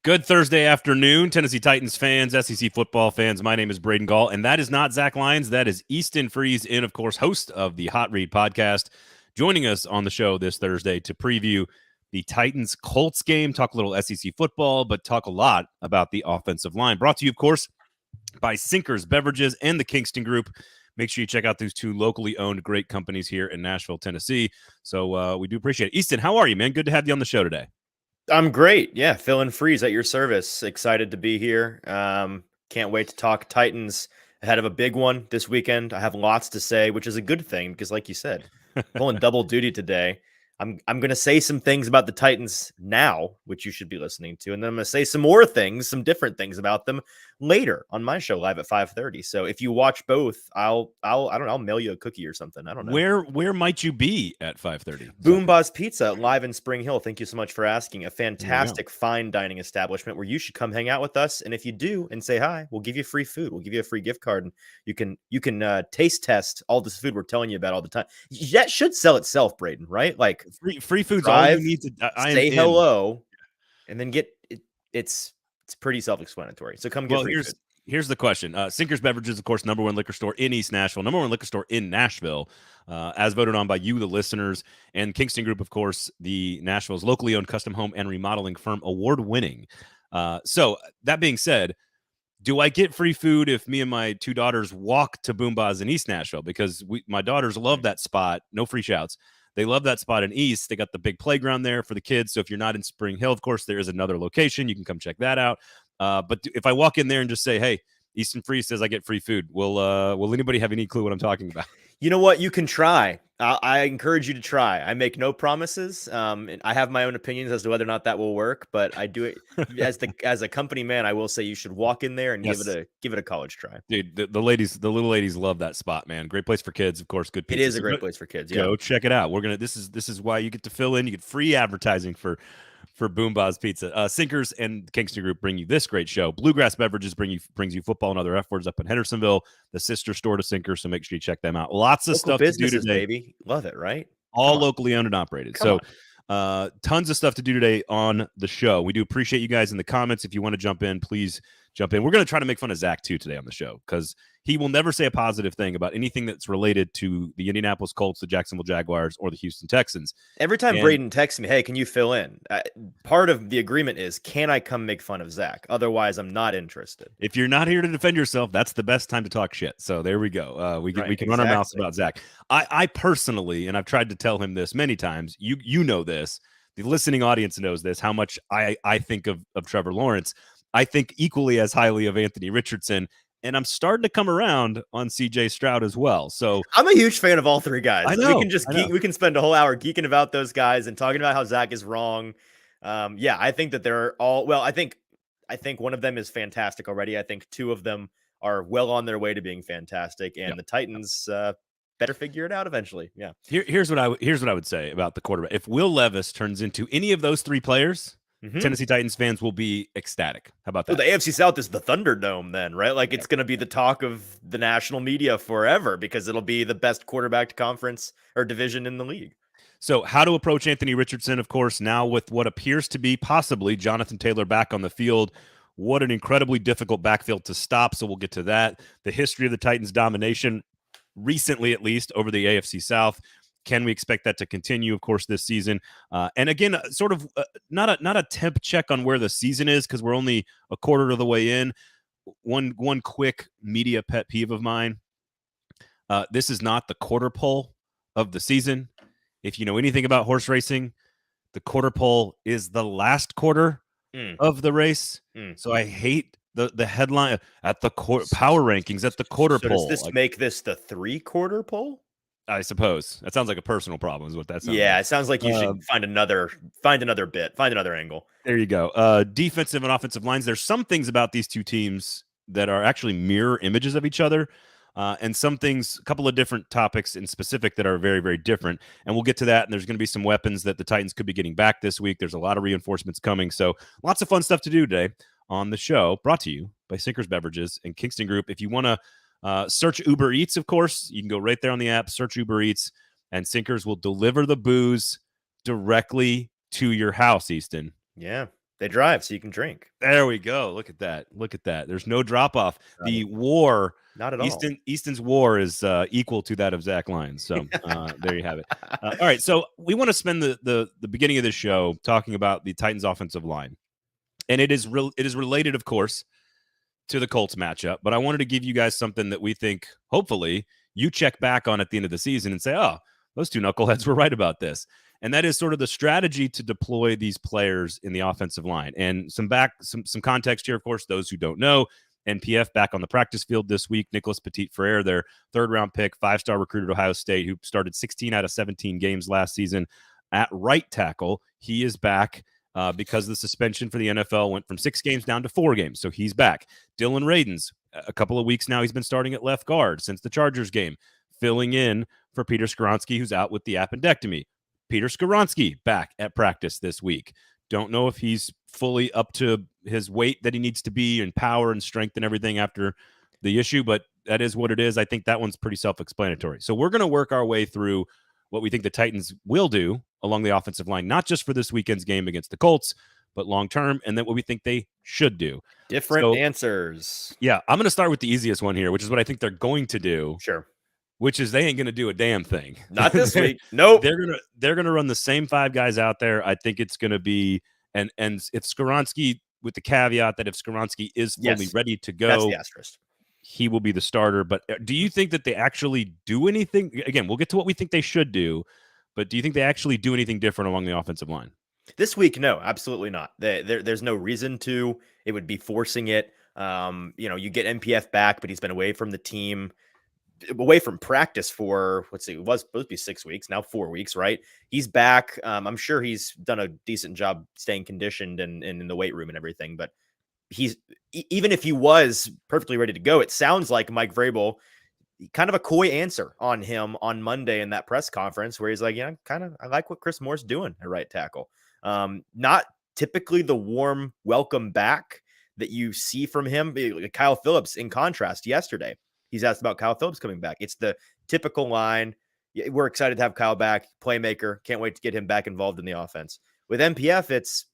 Good Thursday afternoon, Tennessee Titans fans, SEC football fans. My name is Braden Gall, and that is not Zach Lyons. That is Easton Freeze, and of course, host of the Hot Read podcast, joining us on the show this Thursday to preview the Titans Colts game, talk a little SEC football, but talk a lot about the offensive line. Brought to you, of course, by Sinkers Beverages and the Kingston Group. Make sure you check out these two locally owned great companies here in Nashville, Tennessee. So we do appreciate it. Easton, how are you, man? Good to have you on the show today. I'm great. Yeah, Phil and Freeze at your service. Excited to be here. Can't wait to talk Titans ahead of a big one this weekend. I have lots to say, which is a good thing because, like you said, pulling double duty today. I'm going to say some things about the Titans now, which you should be listening to, and then I'm going to say some more things, some different things about them later on my show live at 5:30. So if you watch both, I don't know, I'll mail you a cookie or something. I don't know. Where might you be at 5:30? Boomba's Pizza live in Spring Hill. Thank you so much for asking. A fantastic fine dining establishment where you should come hang out with us. And if you do and say hi, we'll give you free food. We'll give you a free gift card, and you can taste test all this food we're telling you about all the time. That should sell itself, Braden, right? Like free food's all you need to say hello, and then get it. It's pretty self-explanatory. So come get free food. Here's the question. Sinkers Beverages, of course, #1 liquor store in East Nashville, #1 liquor store in Nashville, as voted on by you, the listeners, and Kingston Group, of course, the Nashville's locally owned custom home and remodeling firm, award-winning. So that being said, do I get free food if me and my two daughters walk to Boomba's in East Nashville? Because my daughters love that spot. No free shouts. They love that spot in East. They got the big playground there for the kids. So if you're not in Spring Hill, of course, there is another location. You can come check that out. But if I walk in there and just say, hey, Easton Freeze says I get free food, will anybody have any clue what I'm talking about? You know what? You can try. I encourage you to try. I make no promises. And I have my own opinions as to whether or not that will work, but I do it as a company man. I will say you should walk in there and give it a college try. Dude, the little ladies love that spot, man. Great place for kids, of course. Good pizza. It is a great place for kids. Yeah. Go check it out. This is why you get to fill in. You get free advertising for Boomba's Pizza. Sinkers and Kingston Group bring you this great show. Bluegrass Beverages brings you football and other F words up in Hendersonville, the sister store to Sinkers, so make sure you check them out. Lots of stuff to do today. Baby. Love it, right? All locally owned and operated. Tons of stuff to do today on the show. We do appreciate you guys in the comments. If you want to jump in, please jump in. We're going to try to make fun of Zach, too, today on the show because he will never say a positive thing about anything that's related to the Indianapolis Colts, the Jacksonville Jaguars, or the Houston Texans. Every time Braden texts me, hey, can you fill in? Part of the agreement is, can I come make fun of Zach? Otherwise, I'm not interested. If you're not here to defend yourself, that's the best time to talk shit. So there we go. We can run our mouths about Zach. I personally, and I've tried to tell him this many times, you know this, the listening audience knows this, how much I think of Trevor Lawrence. I think equally as highly of Anthony Richardson, and I'm starting to come around on CJ Stroud as well. So I'm a huge fan of all three guys. I know. We can spend a whole hour geeking about those guys and talking about how Zach is wrong. I think that they're all well. I think one of them is fantastic already. I think two of them are well on their way to being fantastic, and the Titans better figure it out eventually. Yeah. Here's what I would say about the quarterback. If Will Levis turns into any of those three players, Tennessee Titans fans will be ecstatic. How about that? Well, the AFC South is the Thunderdome then, right? Like it's going to be the talk of the national media forever because it'll be the best quarterback conference or division in the league. So how to approach Anthony Richardson, of course, now with what appears to be possibly Jonathan Taylor back on the field. What an incredibly difficult backfield to stop. So we'll get to that. The history of the Titans' domination recently, at least, over the AFC South. Can we expect that to continue, of course, this season? And again, sort of not a temp check on where the season is because we're only a quarter of the way in. One quick media pet peeve of mine. This is not the quarter pole of the season. If you know anything about horse racing, the quarter pole is the last quarter of the race. So I hate the headline at the power rankings at the quarter pole. Does this make this the 3/4 pole? I suppose that sounds like a personal problem is what that sounds like. It sounds like you should find another angle. There you go. Defensive and offensive lines. There's some things about these two teams that are actually mirror images of each other. And some things, a couple of different topics in specific that are very, very different. And we'll get to that. And there's going to be some weapons that the Titans could be getting back this week. There's a lot of reinforcements coming. So lots of fun stuff to do today on the show, brought to you by Sinkers Beverages and Kingston Group. If you want to search Uber Eats, of course, you can go right there on the app, search Uber Eats, and Sinkers will deliver the booze directly to your house, Easton. Yeah. They drive so you can drink. There we go. Look at that. Look at that. There's no drop off. The war, not at all. Easton's war is equal to that of Zach Lyons. So there you have it. All right. So we want to spend the beginning of this show talking about the Titans offensive line. And it is related, of course, to the Colts matchup. But I wanted to give you guys something that we think, hopefully, you check back on at the end of the season and say, oh, those two knuckleheads were right about this. And that is sort of the strategy to deploy these players in the offensive line. And some context here, of course, those who don't know, NPF back on the practice field this week. Nicholas Petit-Frere, their third-round pick, 5-star recruit at Ohio State, who started 16 out of 17 games last season at right tackle. He is back because the suspension for the NFL went from 6 games down to 4 games. So he's back. Dillon Radunz, a couple of weeks now, he's been starting at left guard since the Chargers game, filling in for Peter Skoronski, who's out with the appendectomy. Peter Skoronski back at practice this week. Don't know if he's fully up to his weight that he needs to be and power and strength and everything after the issue, but that is what it is. I think that one's pretty self-explanatory. So we're going to work our way through what we think the Titans will do along the offensive line, not just for this weekend's game against the Colts, but long-term, and then what we think they should do. Different answers. Yeah, I'm going to start with the easiest one here, which is what I think they're going to do. Sure. Which is they ain't going to do a damn thing. Not this week. Nope. They're gonna run the same 5 guys out there. I think it's going to be and if Skoronski, with the caveat that if Skoronski is fully ready to go, that's the asterisk, he will be the starter. But do you think that they actually do anything? Again, we'll get to what we think they should do, but do you think they actually do anything different along the offensive line this week? No, absolutely not. There's no reason to. It would be forcing it. You get NPF back, but he's been away from the team, away from practice for it was supposed to be 6 weeks, now 4 weeks, right? He's back. I'm sure he's done a decent job staying conditioned and in the weight room and everything, but he's, even if he was perfectly ready to go, it sounds like Mike Vrabel, kind of a coy answer on him on Monday in that press conference where he's like, I like what Chris Moore's doing at right tackle. Not typically the warm welcome back that you see from him. Kyle Phillips, in contrast, yesterday, he's asked about Kyle Phillips coming back. It's the typical line. We're excited to have Kyle back. Playmaker. Can't wait to get him back involved in the offense. With NPF, it's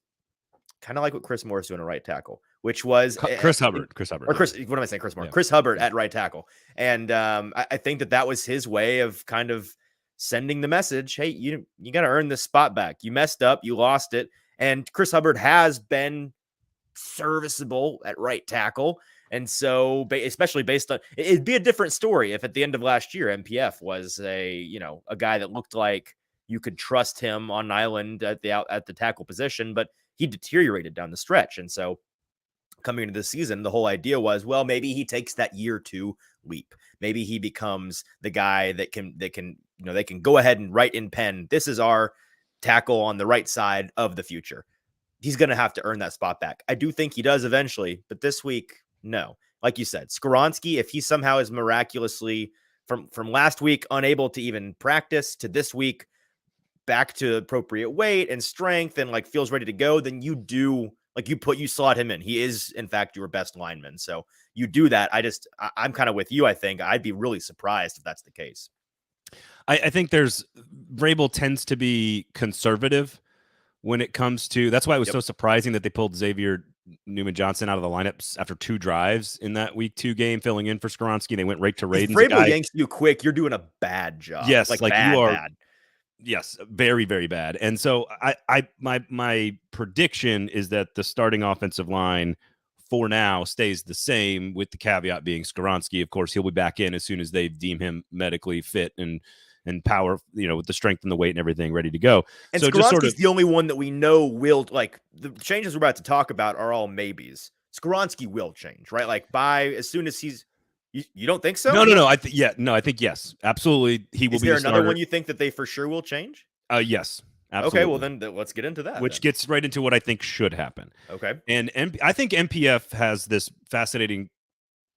kind of like what Chris Moore's doing at right tackle, which was Chris Hubbard. What am I saying? Chris Moore. Yeah. Chris Hubbard at right tackle. And I think that was his way of kind of sending the message, hey, you got to earn this spot back. You messed up. You lost it. And Chris Hubbard has been serviceable at right tackle. And so, especially based on, it'd be a different story if at the end of last year, MPF was a guy that looked like you could trust him on an island at the tackle position, but he deteriorated down the stretch. And so coming into the season, the whole idea was, well, maybe he takes that year 2 leap. Maybe he becomes the guy that they can go ahead and write in pen, this is our tackle on the right side of the future. He's going to have to earn that spot back. I do think he does eventually, but this week, no. Like you said, Skoronski, if he somehow is miraculously from last week unable to even practice to this week back to appropriate weight and strength and feels ready to go, then you slot him in. He is in fact your best lineman. So you do that. I'm kind of with you. I think I'd be really surprised if that's the case. I think Vrabel tends to be conservative when it comes to, that's why it was so surprising that they pulled Xavier Newman-Johnson out of the lineups after 2 drives in that week 2 game, filling in for Skoronski. They went right to Radunz. If Vrabel yanks you quick, you're doing a bad job. Yes, bad, you are. Bad. Yes, very, very bad. And so my prediction is that the starting offensive line for now stays the same, with the caveat being Skoronski. Of course, he'll be back in as soon as they deem him medically fit and power, with the strength and the weight and everything ready to go. And so Skoronski's the only one that we know will, the changes we're about to talk about are all maybes. Skoronski will change, right? By as soon as he's, you don't think so? No. I think yes, absolutely. He will be. Is there another one you think that they for sure will change? Yes. Absolutely. Okay, well then let's get into that. Which gets right into what I think should happen. Okay. And I think MPF has this fascinating,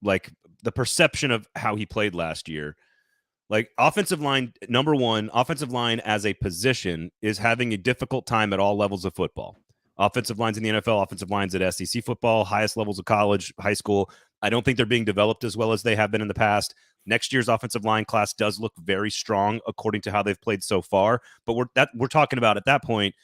the perception of how he played last year. Offensive line, number one, offensive line as a position is having a difficult time at all levels of football. Offensive lines in the NFL, offensive lines at SEC football, highest levels of college, high school. I don't think they're being developed as well as they have been in the past. Next year's offensive line class does look very strong according to how they've played so far. But we're talking about at that point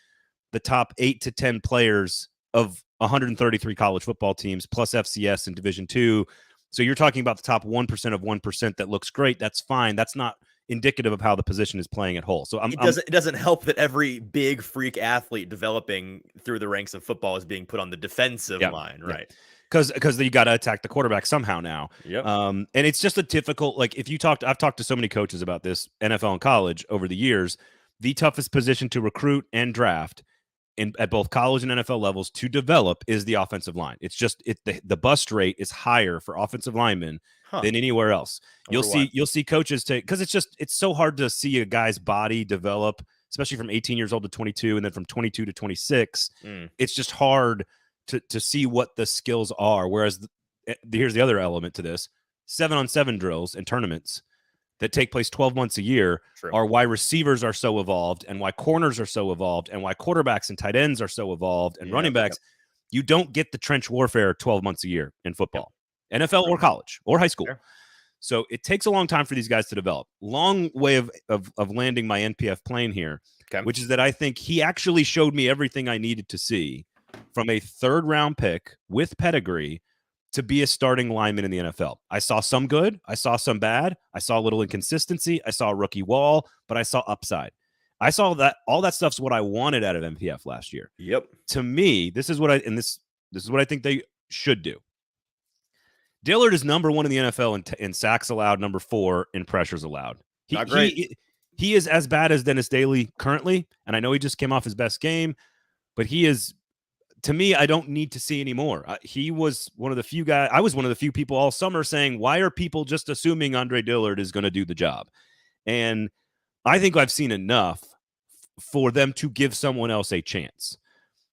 the top 8 to 10 players of 133 college football teams plus FCS and Division II. So you're talking about the top 1% of 1% that looks great. That's fine. That's not indicative of how the position is playing at whole. So it doesn't help that every big freak athlete developing through the ranks of football is being put on the defensive line, right? Yeah. Because you got to attack the quarterback somehow now. Yep. And it's just a difficult, like I've talked to so many coaches about this, NFL and college over the years, the toughest position to recruit and draft at both college and NFL levels to develop is the offensive line. It's just the bust rate is higher for offensive linemen than anywhere else. You'll see coaches take, because it's so hard to see a guy's body develop, especially from 18 years old to 22, and then from 22 to 26. It's just hard to see what the skills are. Whereas here's the other element to this: 7-on-7 drills and tournaments that take place 12 months a year are why receivers are so evolved, and why corners are so evolved, and why quarterbacks and tight ends are so evolved, and running backs. You don't get the trench warfare 12 months a year in football, NFL or college or high school. So it takes a long time for these guys to develop. Long way of landing my NPF plane here, which is that I think he actually showed me everything I needed to see from a third-round pick with pedigree to be a starting lineman in the NFL. I saw some good. I saw some bad. I saw a little inconsistency. I saw a rookie wall, but I saw upside. I saw that all that stuff's what I wanted out of MPF last year. Yep. To me, this is what this is what I think they should do. Dillard is number 1 in the NFL in sacks allowed, number 4 in pressures allowed. Not great. He is as bad as Dennis Daly currently, and I know he just came off his best game, but he is. To me, I don't need to see any more. He was one of the few guys. I was one of the few people all summer saying, why are people just assuming Andre Dillard is going to do the job? And I think I've seen enough for them to give someone else a chance.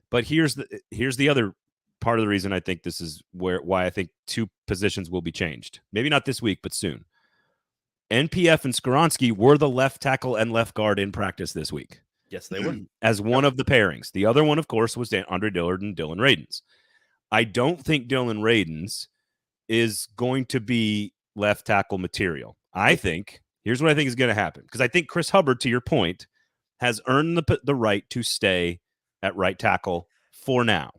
But here's the other part of the reason I think this is why I think 2 positions will be changed. Maybe not this week, but soon. NPF and Skoronski were the left tackle and left guard in practice this week. Yes, they were. As one of the pairings. The other one, of course, was Andre Dillard and Dillon Radunz. I don't think Dillon Radunz is going to be left tackle material. I think, here's what I think is going to happen. Because I think Chris Hubbard, to your point, has earned the right to stay at right tackle for now.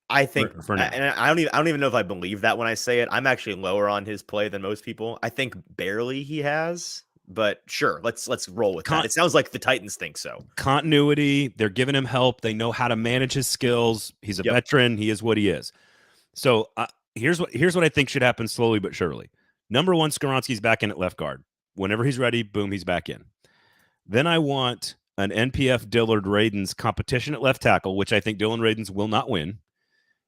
I think, for now. And I don't even know if I believe that when I say it. I'm actually lower on his play than most people. I think barely he has. But sure, let's roll with that. It sounds like the Titans think so. Continuity. They're giving him help. They know how to manage his skills. He's a veteran. He is what he is. So here's what I think should happen slowly but surely. Number 1, Skoronski's back in at left guard. Whenever he's ready, boom, he's back in. Then I want an NPF Dillard Radunz competition at left tackle, which I think Dillon Radunz will not win.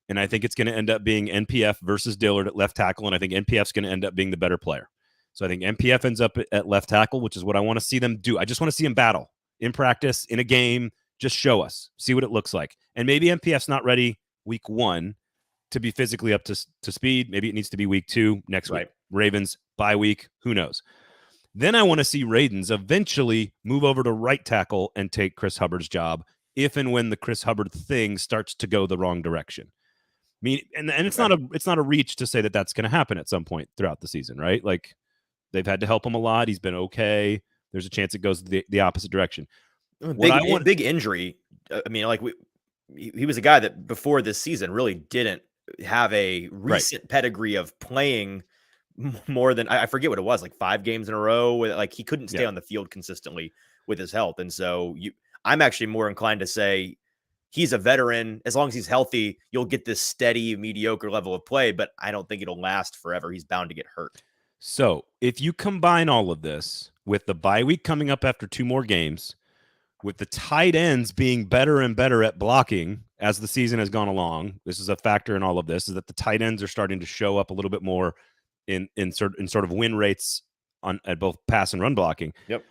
And I think it's going to end up being NPF versus Dillard at left tackle. And I think NPF's going to end up being the better player. So I think NPF ends up at left tackle, which is what I want to see them do. I just want to see them battle in practice, in a game. Just show us, see what it looks like. And maybe NPF's not ready week 1 to be physically up to speed. Maybe it needs to be week 2 next week. Ravens, bye week, who knows? Then I want to see Radunz eventually move over to right tackle and take Chris Hubbard's job if and when the Chris Hubbard thing starts to go the wrong direction. I mean, and it's not a reach to say that that's going to happen at some point throughout the season, right? Like, they've had to help him a lot. He's been okay. There's a chance it goes the opposite direction. Big injury. I mean, like he was a guy that before this season really didn't have a recent pedigree of playing more than I forget what it was, like 5 games in a row. Like he couldn't stay on the field consistently with his health, and so I'm actually more inclined to say he's a veteran. As long as he's healthy, you'll get this steady, mediocre level of play. But I don't think it'll last forever. He's bound to get hurt. So if you combine all of this with the bye week coming up after 2 more games, with the tight ends being better and better at blocking as the season has gone along, this is a factor in all of this, is that the tight ends are starting to show up a little bit more in sort of win rates at both pass and run blocking. Yep.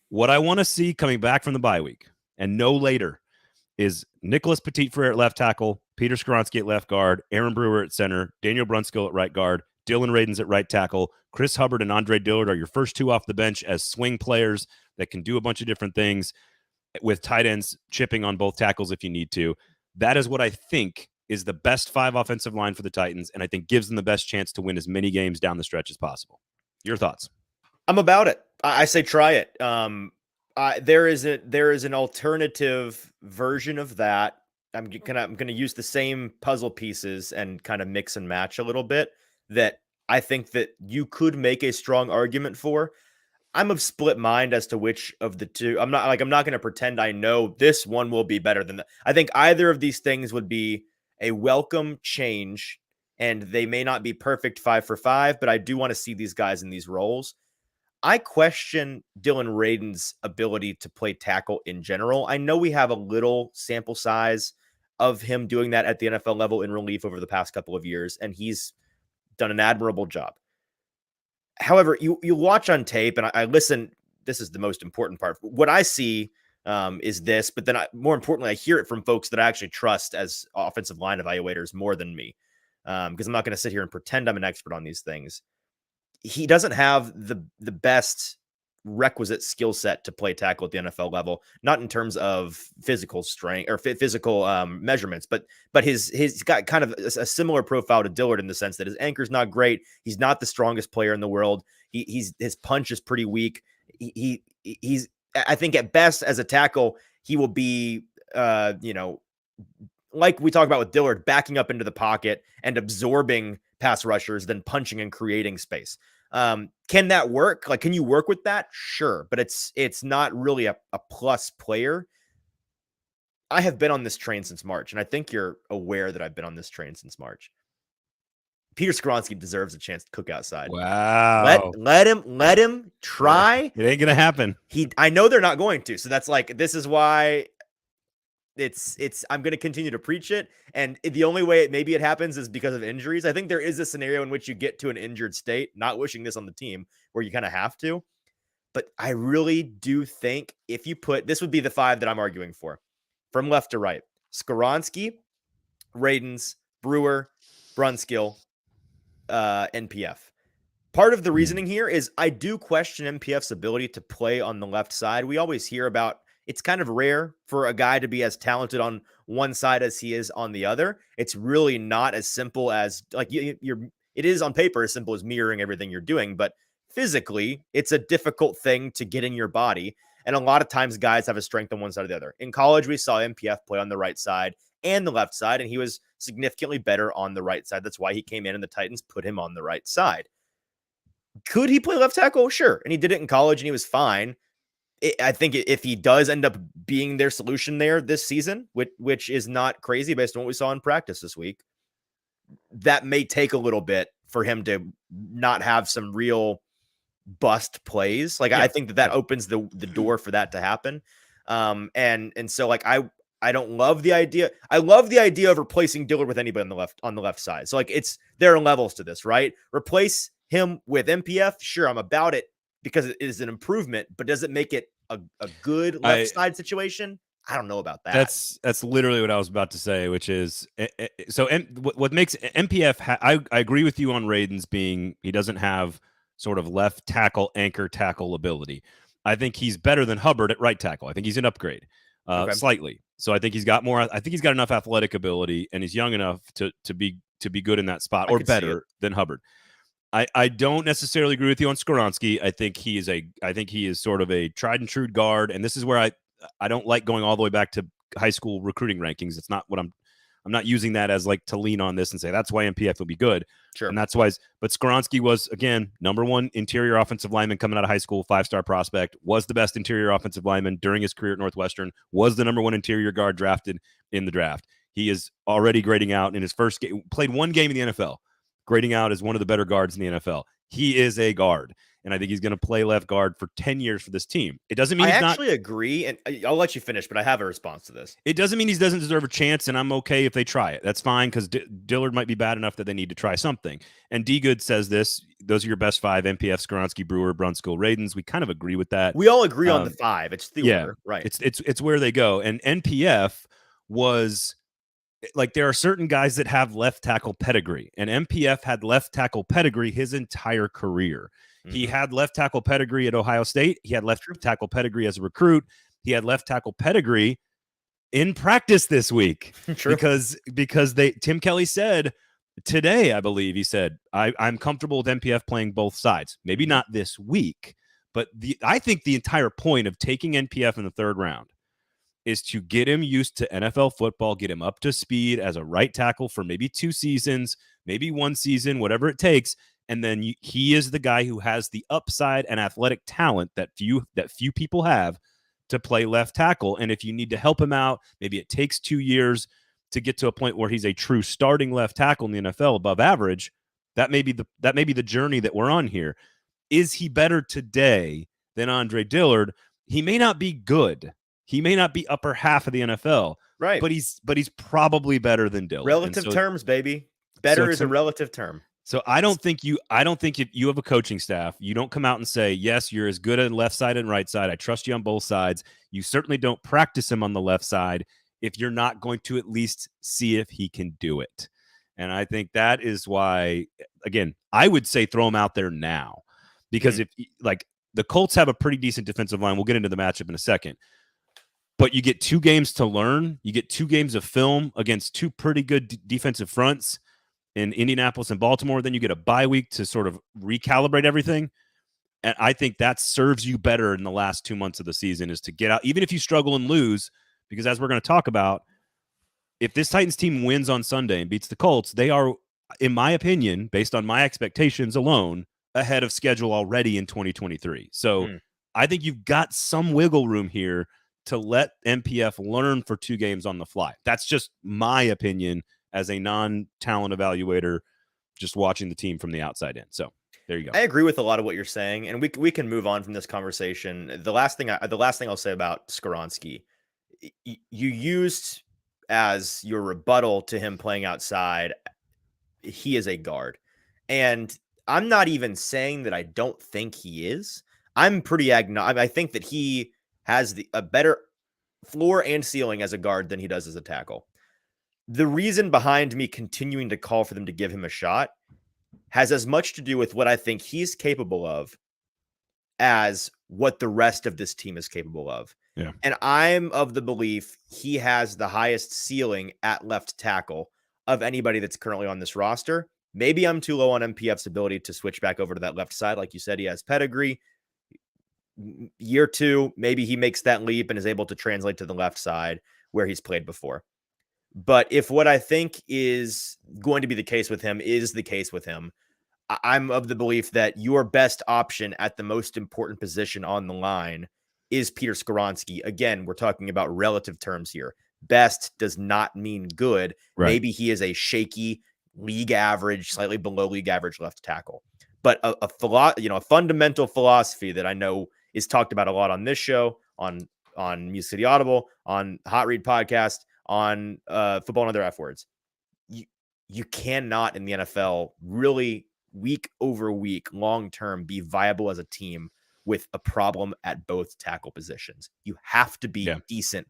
What I want to see coming back from the bye week and no later is Nicholas Petit-Frere at left tackle, Peter Skoronski at left guard, Aaron Brewer at center, Daniel Brunskill at right guard, Dillon Radunz at right tackle. Chris Hubbard and Andre Dillard are your first 2 off the bench as swing players that can do a bunch of different things, with tight ends chipping on both tackles if you need to. That is what I think is the best 5 offensive line for the Titans, and I think gives them the best chance to win as many games down the stretch as possible. Your thoughts? I'm about it. I say try it. There is an alternative version of that I'm gonna use the same puzzle pieces and kind of mix and match a little bit that I think that you could make a strong argument for. I'm of split mind as to which of the two. I'm not going to pretend I know this one will be better than that. I think either of these things would be a welcome change, and they may not be perfect 5 for 5, but I do want to see these guys in these roles. I question Dillon Radunz's ability to play tackle in general. I know we have a little sample size of him doing that at the NFL level in relief over the past couple of years, and he's done an admirable job. However, you watch on tape, and I listen. This is the most important part. What I see is this, but then more importantly, I hear it from folks that I actually trust as offensive line evaluators more than me, because I'm not going to sit here and pretend I'm an expert on these things. He doesn't have the best requisite skill set to play tackle at the NFL level, not in terms of physical strength or physical measurements, but he's got kind of a similar profile to Dillard in the sense that his anchor's not great. He's not the strongest player in the world. His punch is pretty weak. He's I think at best as a tackle, he will be like we talk about with Dillard, backing up into the pocket and absorbing pass rushers, then punching and creating space. Can that work? Like, can you work with that? Sure. But it's not really a plus player. I have been on this train since March, and I think you're aware that I've been on this train since March. Peter Skoronski deserves a chance to cook outside. Wow. Let him try. It ain't going to happen. I know they're not going to. So that's this is why I'm going to continue to preach it. And the only way maybe it happens is because of injuries. I think there is a scenario in which you get to an injured state, not wishing this on the team, where you kind of have to. But I really do think if you this would be the 5 that I'm arguing for from left to right: Skoronski, Radunz, Brewer, Brunskill, NPF. Part of the reasoning here is I do question NPF's ability to play on the left side. We always hear about it's kind of rare for a guy to be as talented on one side as he is on the other. It's really not as simple as it is on paper as simple as mirroring everything you're doing, but physically it's a difficult thing to get in your body. And a lot of times guys have a strength on one side or the other. In college, we saw NPF play on the right side and the left side, and he was significantly better on the right side. That's why he came in and the Titans put him on the right side. Could he play left tackle? Sure. And he did it in college and he was fine. I think if he does end up being their solution there this season, which is not crazy based on what we saw in practice this week, that may take a little bit for him to not have some real bust plays. I think that opens the door for that to happen. And so I don't love the idea. I love the idea of replacing Dillard with anybody on the left side. So there are levels to this, right? Replace him with MPF. Sure, I'm about it, because it is an improvement, but does it make it a good left side situation? I don't know about that. That's literally what I was about to say, which is what makes MPF. I agree with you on Radunz being he doesn't have sort of left tackle anchor tackle ability. I think he's better than Hubbard at right tackle. I think he's an upgrade slightly. So I think he's got more. I think he's got enough athletic ability, and he's young enough to be good in that spot, or better than Hubbard. I don't necessarily agree with you on Skoronski. I think he is sort of a tried and true guard, and this is where I don't like going all the way back to high school recruiting rankings. It's not what I'm not using that as to lean on this and say that's why MPF will be good. Sure. And that's why. But Skoronski was, again, #1 interior offensive lineman coming out of high school, 5-star prospect, was the best interior offensive lineman during his career at Northwestern, was the #1 interior guard drafted in the draft. He is already grading out in his first game, played one game in the NFL, grading out as one of the better guards in the NFL. He is a guard, and I think he's going to play left guard for 10 years for this team. It doesn't mean I actually agree, and I'll let you finish, but I have a response to this. It doesn't mean he doesn't deserve a chance, and I'm okay if they try it. That's fine, because Dillard might be bad enough that they need to try something. And D-Good says this. Those are your best 5: MPF, Skoronski, Brewer, Brunskill, Radunz. We kind of agree with that. We all agree on the 5. It's the order, right? It's where they go. And NPF was there are certain guys that have left tackle pedigree, and MPF had left tackle pedigree his entire career. Mm-hmm. He had left tackle pedigree at Ohio State. He had left tackle pedigree as a recruit. He had left tackle pedigree in practice this week. True. because Tim Kelly said today, I believe he said, I'm comfortable with MPF playing both sides. Maybe not this week, but I think the entire point of taking NPF in the 3rd round is to get him used to NFL football, get him up to speed as a right tackle for maybe 2 seasons, maybe 1 season, whatever it takes. And then he is the guy who has the upside and athletic talent that few people have to play left tackle. And if you need to help him out, maybe it takes 2 years to get to a point where he's a true starting left tackle in the NFL above average. That may be the journey that we're on here. Is he better today than Andre Dillard? He may not be good. He may not be upper half of the NFL, right? But he's probably better than Dillard. Relative terms, baby. Better is a relative term. So I don't think if you have a coaching staff, you don't come out and say, yes, you're as good at left side and right side. I trust you on both sides. You certainly don't practice him on the left side if you're not going to at least see if he can do it. And I think that is why, again, I would say throw him out there now, because if like the Colts have a pretty decent defensive line, we'll get into the matchup in a second. But you get 2 games to learn. You get 2 games of film against 2 pretty good defensive fronts in Indianapolis and Baltimore. Then you get a bye week to sort of recalibrate everything. And I think that serves you better in the last 2 months of the season, is to get out, even if you struggle and lose, because as we're going to talk about, if this Titans team wins on Sunday and beats the Colts, they are, in my opinion, based on my expectations alone, ahead of schedule already in 2023. So I think you've got some wiggle room here to let MPF learn for 2 games on the fly. That's just my opinion as a non-talent evaluator, just watching the team from the outside in. So there you go. I agree with a lot of what you're saying, and we can move on from this conversation. The last thing I'll say about Skoronski, you used as your rebuttal to him playing outside, he is a guard. And I'm not even saying that I don't think he is. I'm pretty agnostic. I think that he has a better floor and ceiling as a guard than he does as a tackle. The reason behind me continuing to call for them to give him a shot has as much to do with what I think he's capable of as what the rest of this team is capable of. Yeah. And I'm of the belief he has the highest ceiling at left tackle of anybody that's currently on this roster. Maybe I'm too low on MPF's ability to switch back over to that left side. Like you said, he has pedigree. Year 2, maybe he makes that leap and is able to translate to the left side where he's played before. But if what I think is going to be the case with him is the case with him, I'm of the belief that your best option at the most important position on the line is Peter Skoronski. Again, we're talking about relative terms here. Best does not mean good. Right. Maybe he is a shaky league average, slightly below league average left tackle. But a fundamental philosophy that I know is talked about a lot on this show, on Music City Audible, on Hot Read Podcast, on Football and Other F Words. You cannot in the NFL really week over week, long term, be viable as a team with a problem at both tackle positions. You have to be decent,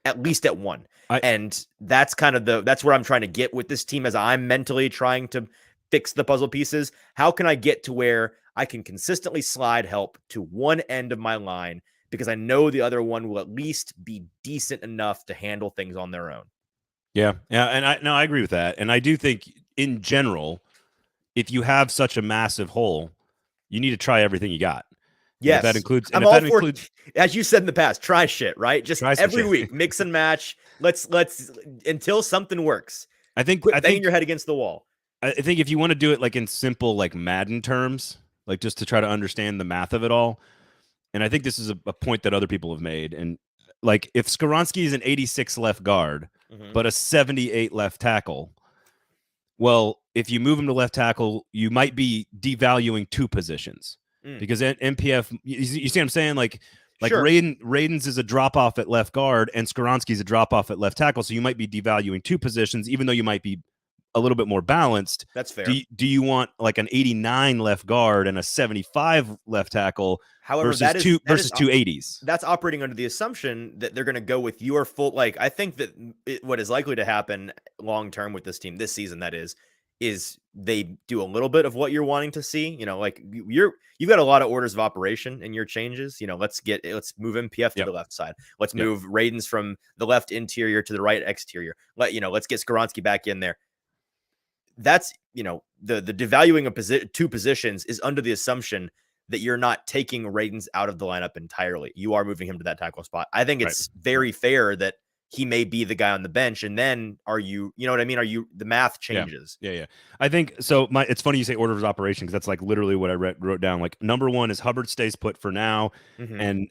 at least at one. And that's kind of that's where I'm trying to get with this team as I'm mentally trying to fix the puzzle pieces. How can I get to where I can consistently slide help to one end of my line, because I know the other one will at least be decent enough to handle things on their own. Yeah. And I agree with that. And I do think in general, if you have such a massive hole, you need to try everything you got. Yes. And if that includes, I'm all for, as you said in the past, try shit, right? Just every week, mix and match. Let's until something works. I think banging your head against the wall. I think if you want to do it like in simple, like Madden terms, like just to try to understand the math of it all. And I think this is a point that other people have made. And like if Skoronski is an 86 left guard, but a 78 left tackle, well, if you move him to left tackle, you might be devaluing 2 positions because MPF, you see what I'm saying? Like sure. Radunz is a drop off at left guard and Skoronski is a drop off at left tackle. So you might be devaluing 2 positions, even though you might be a little bit more balanced. That's fair. Do you want like an 89 left guard and a 75 left tackle? However, versus two 80s? That's operating under the assumption that they're going to go with your full. Like I think that what is likely to happen long term with this team this season, that is they do a little bit of what you're wanting to see. You know, like you've got a lot of orders of operation in your changes. You know, let's move MPF to the left side. Let's move Radunz from the left interior to the right exterior. Let's get Skoronski back in there. That's, the devaluing of 2 positions is under the assumption that you're not taking Radunz out of the lineup entirely. You are moving him to that tackle spot. I think it's very fair that he may be the guy on the bench. And then you know what I mean? The math changes. Yeah. I think so. It's funny you say order of operation, because that's like literally what I wrote down. Like number 1 is Hubbard stays put for now. And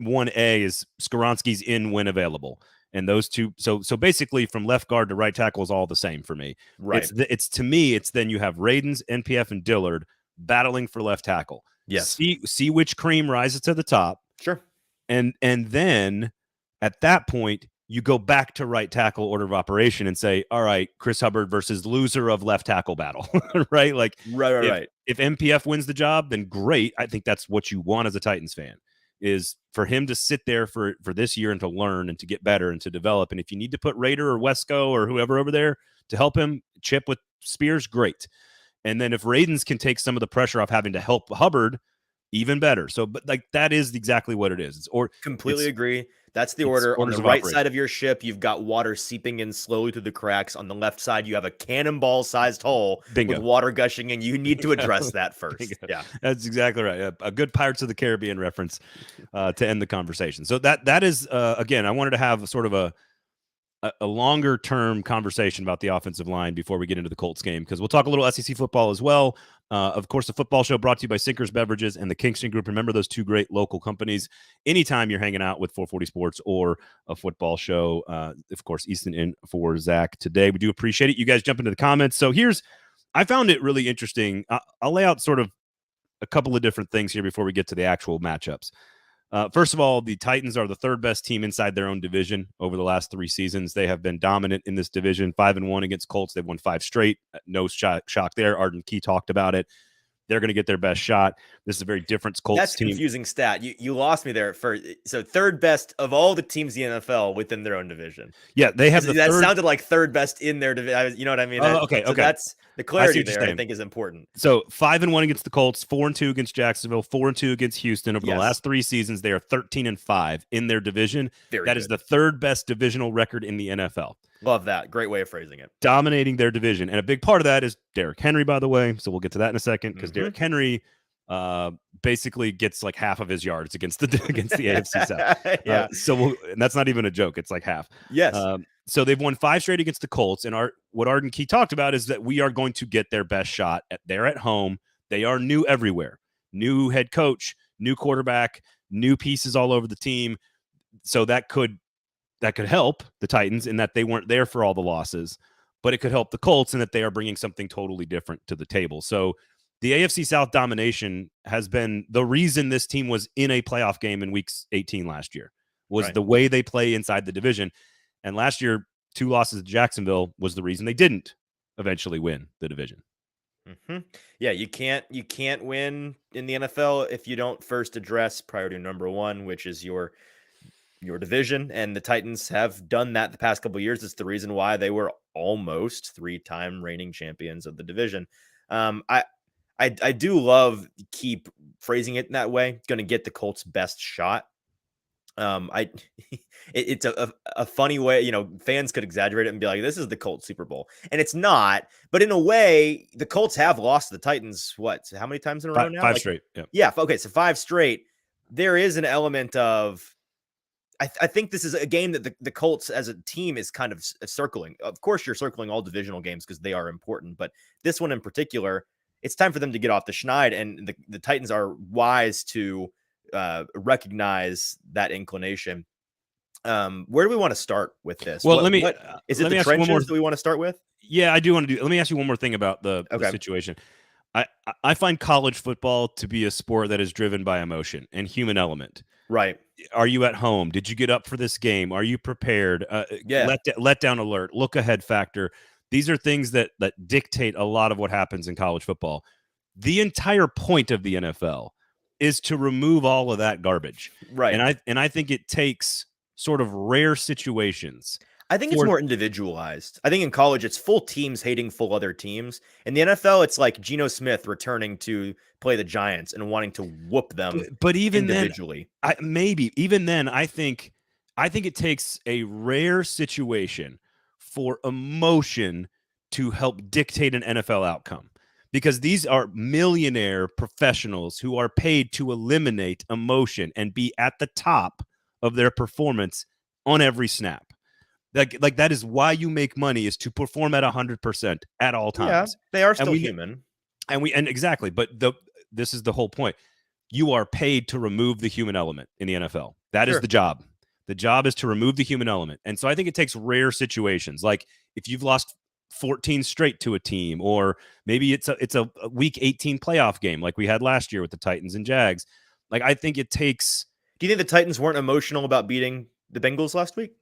1A is Skoronski's in when available. And those two, so basically from left guard to right tackle is all the same for me. Right. It's to me, it's then you have Radunz, NPF, and Dillard battling for left tackle. Yes. See which cream rises to the top. Sure. And then at that point, you go back to right tackle order of operation and say, all right, Chris Hubbard versus loser of left tackle battle, right? Like, right. If MPF wins the job, then great. I think that's what you want as a Titans fan, is for him to sit there for this year and to learn and to get better and to develop. And if you need to put Raider or Wesco or whoever over there to help him chip with Spears, great. And then if Radunz can take some of the pressure off having to help Hubbard, even better. So, but like that is exactly what it is. Completely agree. That's the order. On the right side of your ship, you've got water seeping in slowly through the cracks. On the left side, you have a cannonball-sized hole with water gushing, and you need to address that first. Bingo. Yeah, that's exactly right. A good Pirates of the Caribbean reference to end the conversation. So that is again, I wanted to have sort of a longer term conversation about the offensive line before we get into the Colts game, because we'll talk a little SEC football as well. Of course, the football show brought to you by Sinkers Beverages and the Kingston Group. Remember those two great local companies anytime you're hanging out with 440 Sports or a football show. Of course, Easton in for Zach today. We do appreciate it. You guys jump into the comments. So I found it really interesting. I'll lay out sort of a couple of different things here before we get to the actual matchups. First of all, the Titans are the third best team inside their own division over the last 3 seasons. They have been dominant in this division, 5-1 against Colts. They've won 5 straight. No shock there. Arden Key talked about it. They're going to get their best shot. This is a very different Colts That's team. Confusing stat. You lost me there at first. So third best of all the teams in the NFL within their own division. Yeah, they have that sounded like third best in their division. You know what I mean? Okay. That's the clarity there. I think is important. So 5-1 against the Colts, 4-2 against Jacksonville, 4-2 against Houston. Over the last 3 seasons, they are 13-5 in their division. That is the third best divisional record in the NFL. Love that. Great way of phrasing it. Dominating their division. And a big part of that is Derrick Henry, by the way. So we'll get to that in a second, because Derrick Henry basically gets like half of his yards against the AFC South. And that's not even a joke. It's like half. Yes. So they've won 5 straight against the Colts. And what Arden Key talked about is that we are going to get their best shot. They're at home. They are new everywhere. New head coach, new quarterback, new pieces all over the team. So that could help the Titans in that they weren't there for all the losses, but it could help the Colts in that they are bringing something totally different to the table. So the AFC South domination has been the reason this team was in a playoff game in week 18 last year, was the way they play inside the division. And last year, 2 losses to Jacksonville was the reason they didn't eventually win the division. Yeah, you can't win in the NFL if you don't first address priority number 1, which is your division. And the Titans have done that the past couple of years. It's the reason why they were almost 3-time reigning champions of the division. I do love keep phrasing it in that way. Going to get the Colts' best shot. It's a funny way, fans could exaggerate it and be like, this is the Colts Super Bowl, and it's not, but in a way the Colts have lost to the Titans. How many times in a row now? 5 straight. Yeah. Okay. So 5 straight. There is an element of, I think this is a game that the Colts as a team is kind of circling. Of course, you're circling all divisional games because they are important, but this one in particular, it's time for them to get off the schneid, and the Titans are wise to recognize that inclination. Where do we want to start with this? Well, is it the trenches that we want to start with? Yeah, I do want to do. Let me ask you one more thing about the situation. I find college football to be a sport that is driven by emotion and human element. Right. Are you at home? Did you get up for this game? Are you prepared? Let down alert, look ahead factor. These are things that dictate a lot of what happens in college football. The entire point of the NFL is to remove all of that garbage. Right. And I think it takes sort of rare situations. I think it's more individualized. I think in college, it's full teams hating full other teams. In the NFL, it's like Geno Smith returning to play the Giants and wanting to whoop them. But even individually, then, I think it takes a rare situation for emotion to help dictate an NFL outcome. because these are millionaire professionals who are paid to eliminate emotion and be at the top of their performance on every snap. Like that is why you make money, is to perform at 100% at all times. Yeah, they are still human. And exactly, but this is the whole point. You are paid to remove the human element in the NFL. That is the job. The job is to remove the human element. And so I think it takes rare situations, like if you've lost 14 straight to a team, or maybe it's a week 18 playoff game like we had last year with the Titans and Jags. Like, I think it takes. Do you think the Titans weren't emotional about beating the Bengals last week?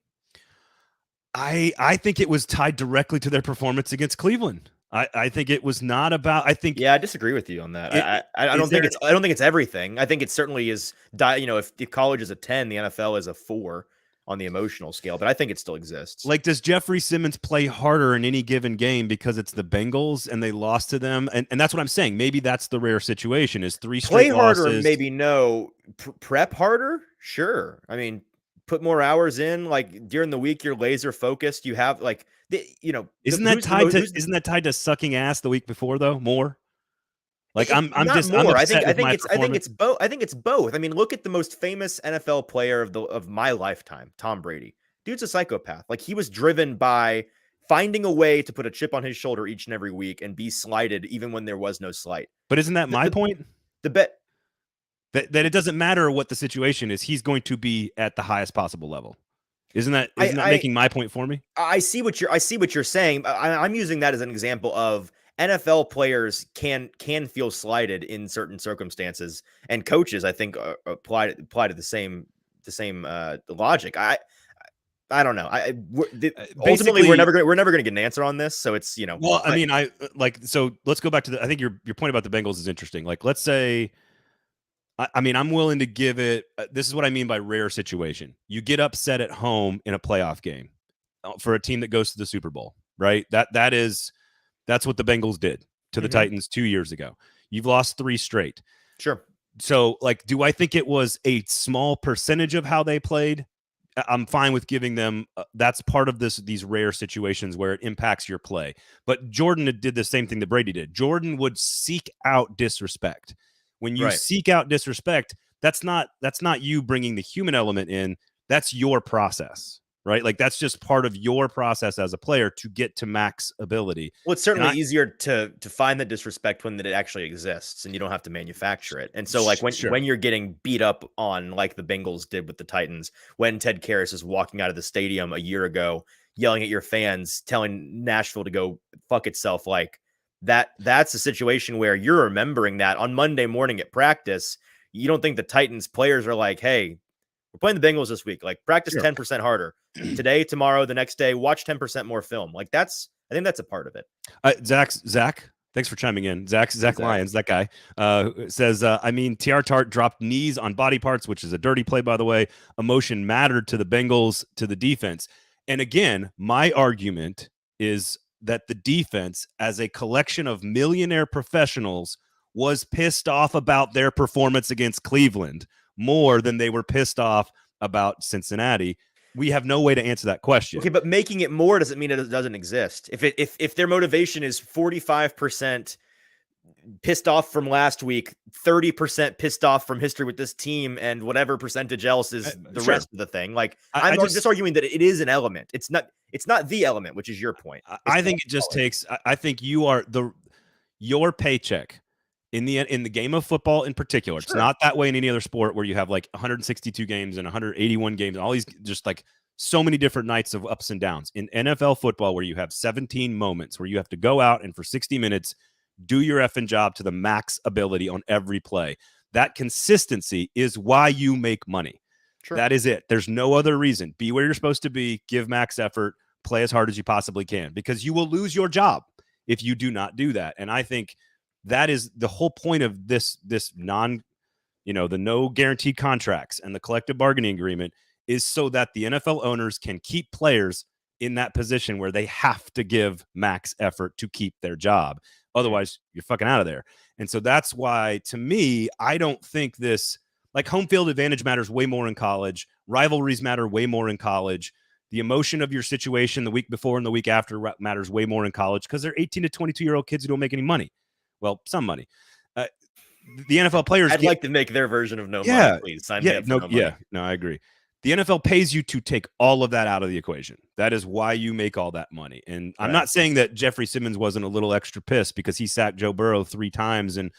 I think it was tied directly to their performance against Cleveland. I think it was not about. I think. Yeah, I disagree with you on that. I don't think it's everything. I think it certainly is. If the college is a 10, the NFL is a 4 on the emotional scale. But I think it still exists. Like, does Jeffrey Simmons play harder in any given game because it's the Bengals and they lost to them? And that's what I'm saying. Maybe that's the rare situation: is 3 straight play harder, losses. Maybe no. Prep harder, sure. I mean, put more hours in. Like during the week, you're laser focused. You have like. Isn't that tied to sucking ass the week before though? More like I'm more. I think it's both. I think it's both. I mean, look at the most famous NFL player of my lifetime, Tom Brady. Dude's a psychopath. Like, he was driven by finding a way to put a chip on his shoulder each and every week and be slighted even when there was no slight. But isn't that my point? The bet that it doesn't matter what the situation is, he's going to be at the highest possible level. Isn't that making my point for me? I see what you're saying. I'm using that as an example of NFL players can feel slighted in certain circumstances, and coaches, I think, apply to the same logic. I don't know. Ultimately, we're never going to get an answer on this. So it's Well, I mean, so let's go back to I think your point about the Bengals is interesting. Like, let's say. I mean, I'm willing to give it. This is what I mean by rare situation. You get upset at home in a playoff game for a team that goes to the Super Bowl, right? That's what the Bengals did to the Titans 2 years ago. You've lost 3 straight. Sure. So, like, do I think it was a small percentage of how they played? I'm fine with giving them. That's part of these rare situations where it impacts your play. But Jordan did the same thing that Brady did. Jordan would seek out disrespect. When you seek out disrespect, that's not you bringing the human element in. That's your process, right? Like, that's just part of your process as a player to get to max ability. Well, it's certainly easier to find the disrespect when it actually exists and you don't have to manufacture it. And so, like, when you're getting beat up on, like the Bengals did with the Titans, when Ted Karras is walking out of the stadium a year ago, yelling at your fans, telling Nashville to go fuck itself, like, that's a situation where you're remembering that on Monday morning at practice. You don't think the Titans players are like, hey, we're playing the Bengals this week. Like, practice 10% harder today, tomorrow, the next day, watch 10% more film. Like, I think that's a part of it. Zach, thanks for chiming in. Zach Lyons, that guy, says, I mean, TR Tart dropped knees on body parts, which is a dirty play, by the way. Emotion mattered to the Bengals, to the defense. And again, my argument is that the defense, as a collection of millionaire professionals, was pissed off about their performance against Cleveland more than they were pissed off about Cincinnati. We have no way to answer that question. Okay, but making it more doesn't mean it doesn't exist. If their motivation is 45% pissed off from last week, 30% pissed off from history with this team, and whatever percentage else is the rest of the thing. Like, I'm just arguing that it is an element. It's not the element, which is your point. I think it just takes. I think you are your paycheck in the game of football in particular. It's not that way in any other sport where you have like 162 games and 181 games and all these, just like so many different nights of ups and downs. In NFL football, where you have 17 moments where you have to go out and for 60 minutes do your effing job to the max ability on every play. That consistency is why you make money. Sure. That is it. There's no other reason. Be where you're supposed to be, give max effort, play as hard as you possibly can, because you will lose your job if you do not do that. And I think that is the whole point of this the no guaranteed contracts and the collective bargaining agreement, is so that the NFL owners can keep players in that position where they have to give max effort to keep their job. Otherwise, you're fucking out of there. And so that's why, to me, I don't think this, like, home field advantage matters way more in college. Rivalries matter way more in college. The emotion of your situation the week before and the week after matters way more in college, because they're 18 to 22-year-old kids who don't make any money. Well, some money. Uh, the NFL players I'd like to make their version of no money, please. Sign me up for no money. No, I agree. The NFL pays you to take all of that out of the equation. That is why you make all that money. And I'm not saying that Jeffrey Simmons wasn't a little extra pissed because he sacked Joe Burrow 3 times in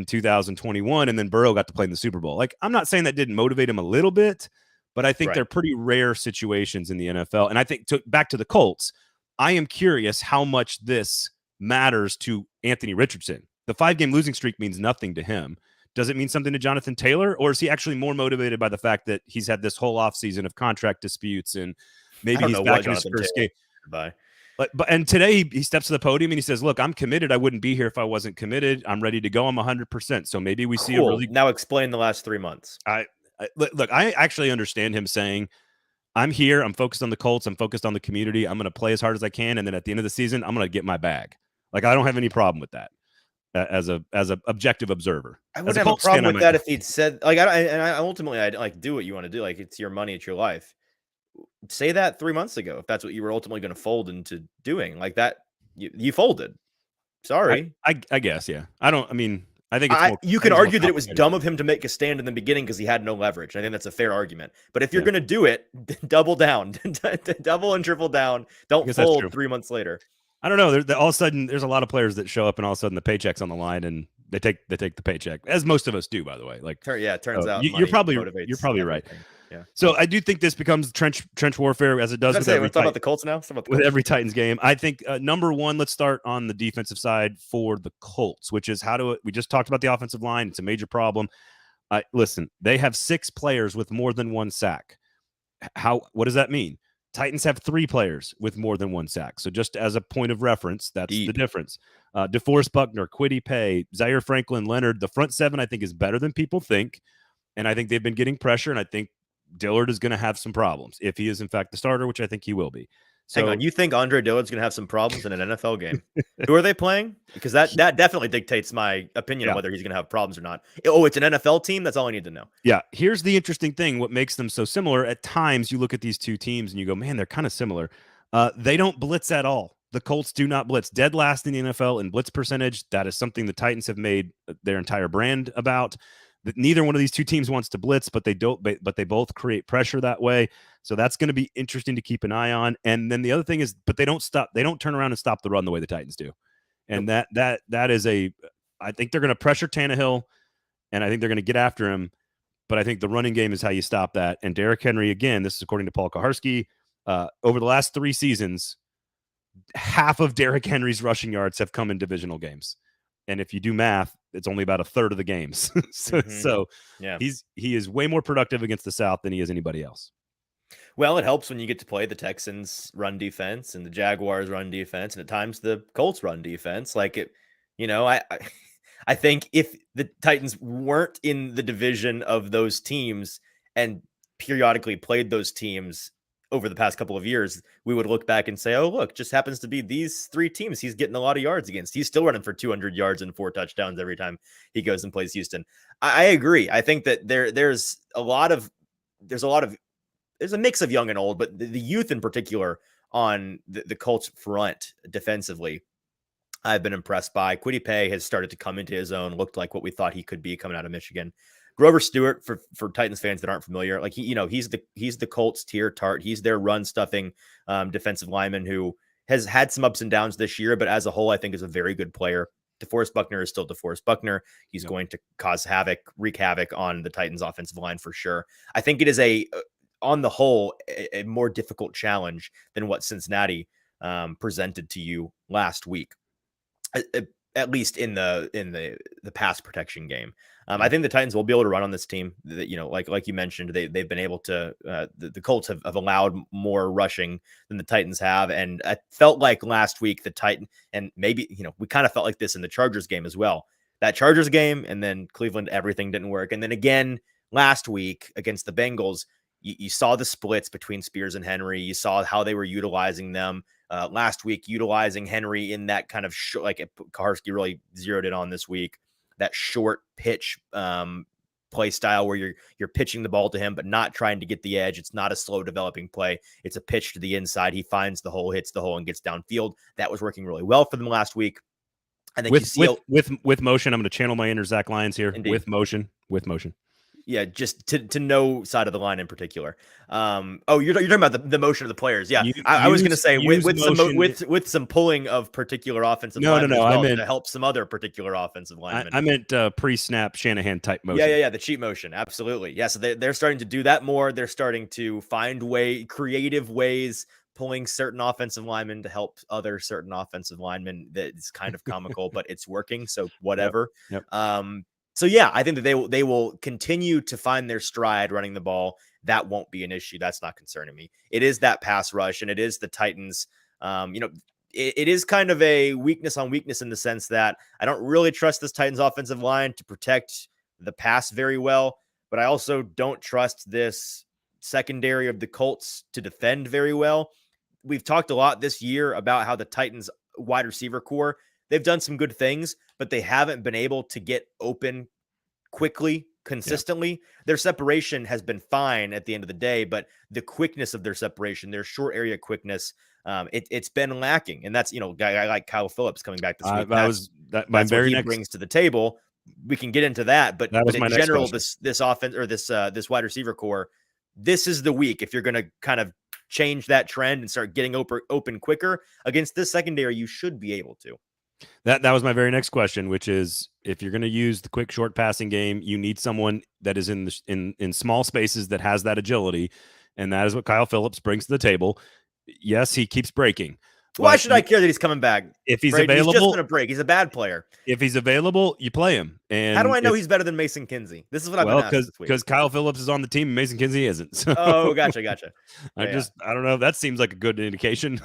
2021, and then Burrow got to play in the Super Bowl. Like, I'm not saying that didn't motivate him a little bit, but I think they're pretty rare situations in the NFL. And I think back to the Colts, I am curious how much this matters to Anthony Richardson. The 5-game losing streak means nothing to him. Does it mean something to Jonathan Taylor, or is he actually more motivated by the fact that he's had this whole offseason of contract disputes and maybe he's back in his first game? But and today he steps to the podium and he says, "Look, I'm committed. I wouldn't be here if I wasn't committed. I'm ready to go. I'm 100%." So maybe we see a really now. Explain the last 3 months. Look, I actually understand him saying, "I'm here. I'm focused on the Colts. I'm focused on the community. I'm going to play as hard as I can, and then at the end of the season, I'm going to get my bag." Like, I don't have any problem with that. As a objective observer, I wouldn't have a problem with that if he'd said, like, I ultimately I'd like do what you want to do, like, it's your money, it's your life. Say that 3 months ago if that's what you were ultimately going to fold into doing. Like that, you folded. Sorry, I guess, yeah. I think it's you can argue that it was dumb of him to make a stand in the beginning because he had no leverage. I think that's a fair argument. But if you're going to do it, double down, double and triple down. Don't fold 3 months later. I don't know. All of a sudden, there's a lot of players that show up, and all of a sudden, the paycheck's on the line, and they take the paycheck, as most of us do, by the way. Like, it turns out you're probably right. Yeah. So I do think this becomes trench warfare, as it does with every. Talk about the Colts now. With every Titans game, I think number one, let's start on the defensive side for the Colts, which is we just talked about the offensive line. It's a major problem. Listen, they have 6 players with more than 1 sack. What does that mean? Titans have 3 players with more than 1 sack. So just as a point of reference, that's the difference. DeForest Buckner, Kwity Paye, Zaire Franklin, Leonard, the front 7, I think, is better than people think. And I think they've been getting pressure, and I think Dillard is going to have some problems if he is, in fact, the starter, which I think he will be. So, hang on, you think Andre Dillard's going to have some problems in an NFL game? Who are they playing? Because that definitely dictates my opinion of whether he's going to have problems or not. Oh, it's an NFL team? That's all I need to know. Yeah, here's the interesting thing. What makes them so similar, at times you look at these two teams and you go, man, they're kind of similar. They don't blitz at all. The Colts do not blitz. Dead last in the NFL in blitz percentage. That is something the Titans have made their entire brand about. Neither one of these two teams wants to blitz, but they don't. But they both create pressure that way. So that's going to be interesting to keep an eye on. And then the other thing is, but they don't stop. They don't turn around and stop the run the way the Titans do. And that is I think they're going to pressure Tannehill, and I think they're going to get after him. But I think the running game is how you stop that. And Derrick Henry, again, this is according to Paul Kaharski, over the last 3 seasons, half of Derrick Henry's rushing yards have come in divisional games. And if you do math, it's only about a third of the games. So he is way more productive against the South than he is anybody else. Well, it helps when you get to play the Texans run defense and the Jaguars run defense, and at times the Colts run defense. Like it, I think if the Titans weren't in the division of those teams and periodically played those teams over the past couple of years, we would look back and say, oh, look, just happens to be these 3 teams he's getting a lot of yards against. He's still running for 200 yards and 4 touchdowns every time he goes and plays Houston. I agree. I think that there's a mix of young and old, but the youth in particular on the Colts front defensively, I've been impressed by. Kwity Paye has started to come into his own, looked like what we thought he could be coming out of Michigan. Grover Stewart, for Titans fans that aren't familiar, like he's the Colts tier tart. He's their run stuffing defensive lineman who has had some ups and downs this year, but as a whole, I think is a very good player. DeForest Buckner is still DeForest Buckner. He's going to wreak havoc on the Titans offensive line for sure. I think it is on the whole, a more difficult challenge than what Cincinnati presented to you last week, at least in the pass protection game. I think the Titans will be able to run on this team. Like you mentioned, they've been able to. The Colts have allowed more rushing than the Titans have, and I felt like last week the Titan, and maybe we kind of felt like this in the Chargers game as well. That Chargers game, and then Cleveland, everything didn't work, and then again last week against the Bengals. You saw the splits between Spears and Henry. You saw how they were utilizing them last week, utilizing Henry in that kind of like Kaharski really zeroed in on this week, that short pitch play style where you're pitching the ball to him, but not trying to get the edge. It's not a slow developing play. It's a pitch to the inside. He finds the hole, hits the hole, and gets downfield. That was working really well for them last week. I think you see with motion. I'm going to channel my inner Zach Lyons here. Indeed. With motion. Yeah, just to no side of the line in particular. You're talking about the motion of the players. Yeah, I was going to say with some pulling of particular offensive linemen to help some other particular offensive linemen. I meant pre-snap Shanahan type motion. Yeah, the cheat motion, absolutely. Yeah, so they're starting to do that more. They're starting to find creative ways, pulling certain offensive linemen to help other certain offensive linemen. That's kind of comical, but it's working. So whatever. Yep. So yeah, I think that they will continue to find their stride running the ball. That won't be an issue. That's not concerning me. It is that pass rush, and it is the Titans. It is kind of a weakness on weakness in the sense that I don't really trust this Titans offensive line to protect the pass very well, but I also don't trust this secondary of the Colts to defend very well. We've talked a lot this year about how the Titans wide receiver core, they've done some good things, but they haven't been able to get open quickly, consistently. Yeah. Their separation has been fine at the end of the day, but the quickness of their separation, their short area quickness, it's been lacking. And that's, a guy like Kyle Phillips coming back this week. That's what he brings to the table. We can get into that, but in general, this offense or this wide receiver core, this is the week. If you're going to kind of change that trend and start getting open quicker against this secondary, you should be able to. That was my very next question, which is if you're going to use the quick short passing game, you need someone that is in small spaces that has that agility, and that is what Kyle Phillips brings to the table. Yes, he keeps breaking. Why should I care that he's coming back? If he's available, he's just going to break. He's a bad player. If he's available, you play him. And how do I know he's better than Mason Kinsey? This is what I've been asked this week. Because Kyle Phillips is on the team and Mason Kinsey isn't. So. Oh, gotcha. I don't know. That seems like a good indication.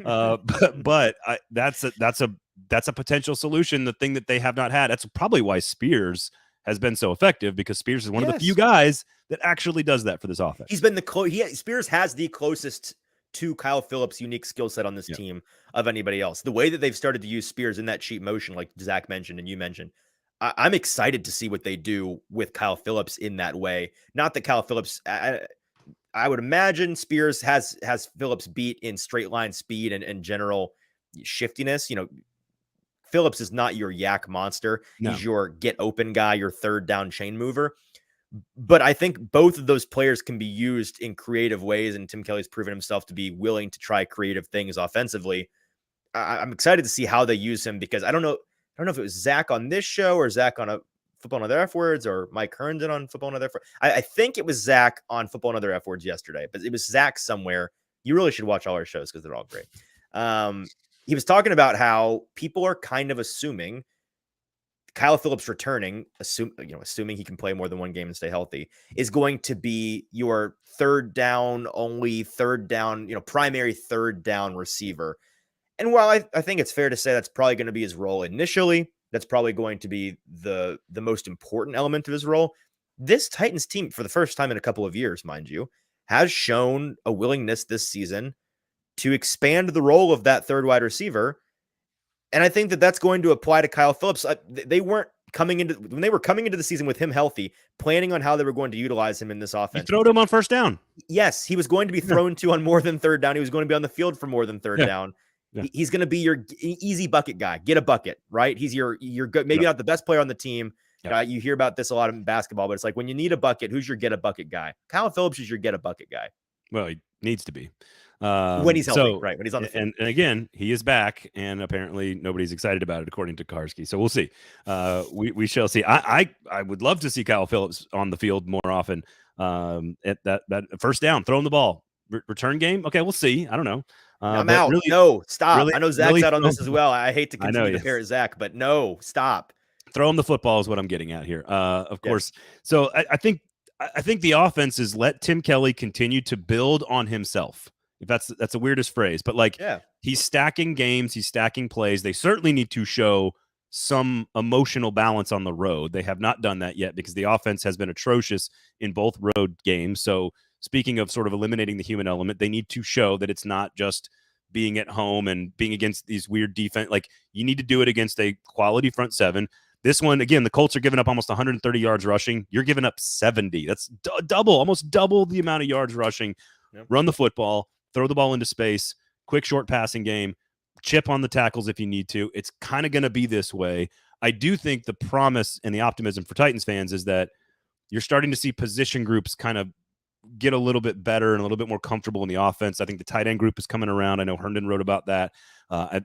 but that's a potential solution. The thing that they have not had. That's probably why Spears has been so effective, because Spears is one of the few guys that actually does that for this offense. He's been Spears has the closest to Kyle Phillips' unique skill set on this team of anybody else. The way that they've started to use Spears in that cheat motion, like Zach mentioned and you mentioned, I'm excited to see what they do with Kyle Phillips in that way. Not that Kyle Phillips, I would imagine Spears has Phillips beat in straight line speed and general shiftiness. Phillips is not your yak monster. No. He's your get open guy, your third down chain mover. But I think both of those players can be used in creative ways, and Tim Kelly's proven himself to be willing to try creative things offensively. I'm excited to see how they use him, because I don't know if it was Zach on this show or Zach on a Football and Other F Words or Mike Herndon on Football and Other F Words. I think it was Zach on Football and Other F Words yesterday, but it was Zach somewhere. You really should watch all our shows because they're all great. He was talking about how people are kind of assuming Kyle Phillips returning, assuming he can play more than one game and stay healthy, is going to be your primary third down receiver. And while I think it's fair to say that's probably going to be his role initially, that's probably going to be the most important element of his role. This Titans team, for the first time in a couple of years, mind you, has shown a willingness this season to expand the role of that third wide receiver. And I think that that's going to apply to Kyle Phillips. They weren't coming into the season with him healthy, planning on how they were going to utilize him in this offense. You throwed him on first down. Yes, he was going to be thrown to on more than third down. He was going to be on the field for more than third down. Yeah. He's going to be your easy bucket guy. Get a bucket, right? He's your good, maybe not the best player on the team. Yeah. You hear about this a lot in basketball, but it's like when you need a bucket, who's your get a bucket guy? Kyle Phillips is your get a bucket guy. Well, he needs to be. When he's healthy, right? When he's on the field. And again, he is back, and apparently nobody's excited about it, according to Karski. So we'll see. We shall see. I would love to see Kyle Phillips on the field more often. At that first down, throwing the ball, return game. Okay, we'll see. I don't know. I'm out. Really, no, stop. Really, I know Zach's out on this as well. I hate to continue to pair Zach, but no, stop. Throw him the football is what I'm getting at here. Of course. So I think the offense is let Tim Kelly continue to build on himself. If that's the weirdest phrase, but he's stacking games, he's stacking plays. They certainly need to show some emotional balance on the road. They have not done that yet because the offense has been atrocious in both road games. So speaking of sort of eliminating the human element, they need to show that it's not just being at home and being against these weird defense. Like, you need to do it against a quality front seven. This one, again, the Colts are giving up almost 130 yards rushing. You're giving up 70. That's almost double the amount of yards rushing. Yep. Run the football. Throw the ball into space, quick short passing game. chip on the tackles if you need to. It's kind of going to be this way. I do think the promise and the optimism for Titans fans is that you're starting to see position groups kind of get a little bit better and a little bit more comfortable in the offense. I think the tight end group is coming around. I know Herndon wrote about that.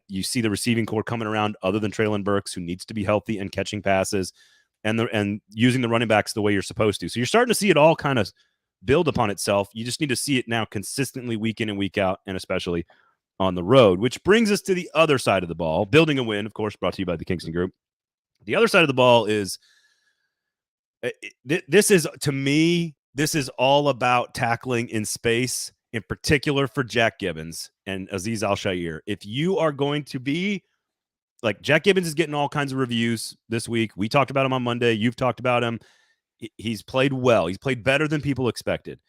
You see the receiving core coming around other than Treylon Burks, who needs to be healthy and catching passes and using the running backs the way you're supposed to. So you're starting to see it all kind of build upon itself. You just need to see it now consistently week in and week out, and especially on the road, which brings us to the other side of the ball. Building a win, of course, brought to you by the Kingston Group. The other side of the ball is this is, to me, this is all about tackling in space, in particular for Jack Gibbens and Azeez Al-Shaair. If you are going to be like, Jack Gibbens is getting all kinds of reviews this week. We talked about him on Monday. You've talked about him. He's played well. He's played better than people expected.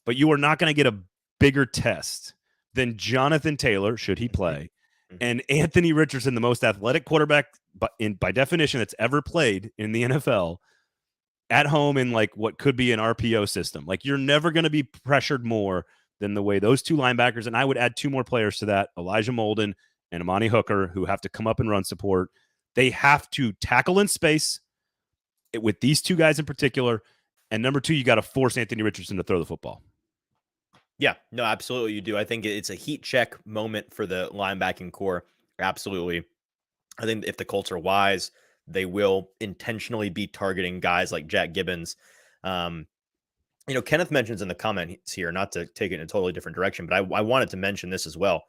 But you are not going to get a bigger test than Jonathan Taylor, should he play, and Anthony Richardson, the most athletic quarterback by definition that's ever played in the NFL, at home in like what could be an RPO system. Like, you're never going to be pressured more than the way those two linebackers, and I would add two more players to that, Elijah Molden and Amani Hooker, who have to come up and run support. They have to tackle in space with these two guys in particular. And number two, you got to force Anthony Richardson to throw the football. Yeah, no, absolutely you do. I think it's a heat check moment for the linebacking core. Absolutely. I think if the Colts are wise, they will intentionally be targeting guys like Jack Gibbens. Kenneth mentions in the comments here, not to take it in a totally different direction, but I wanted to mention this as well.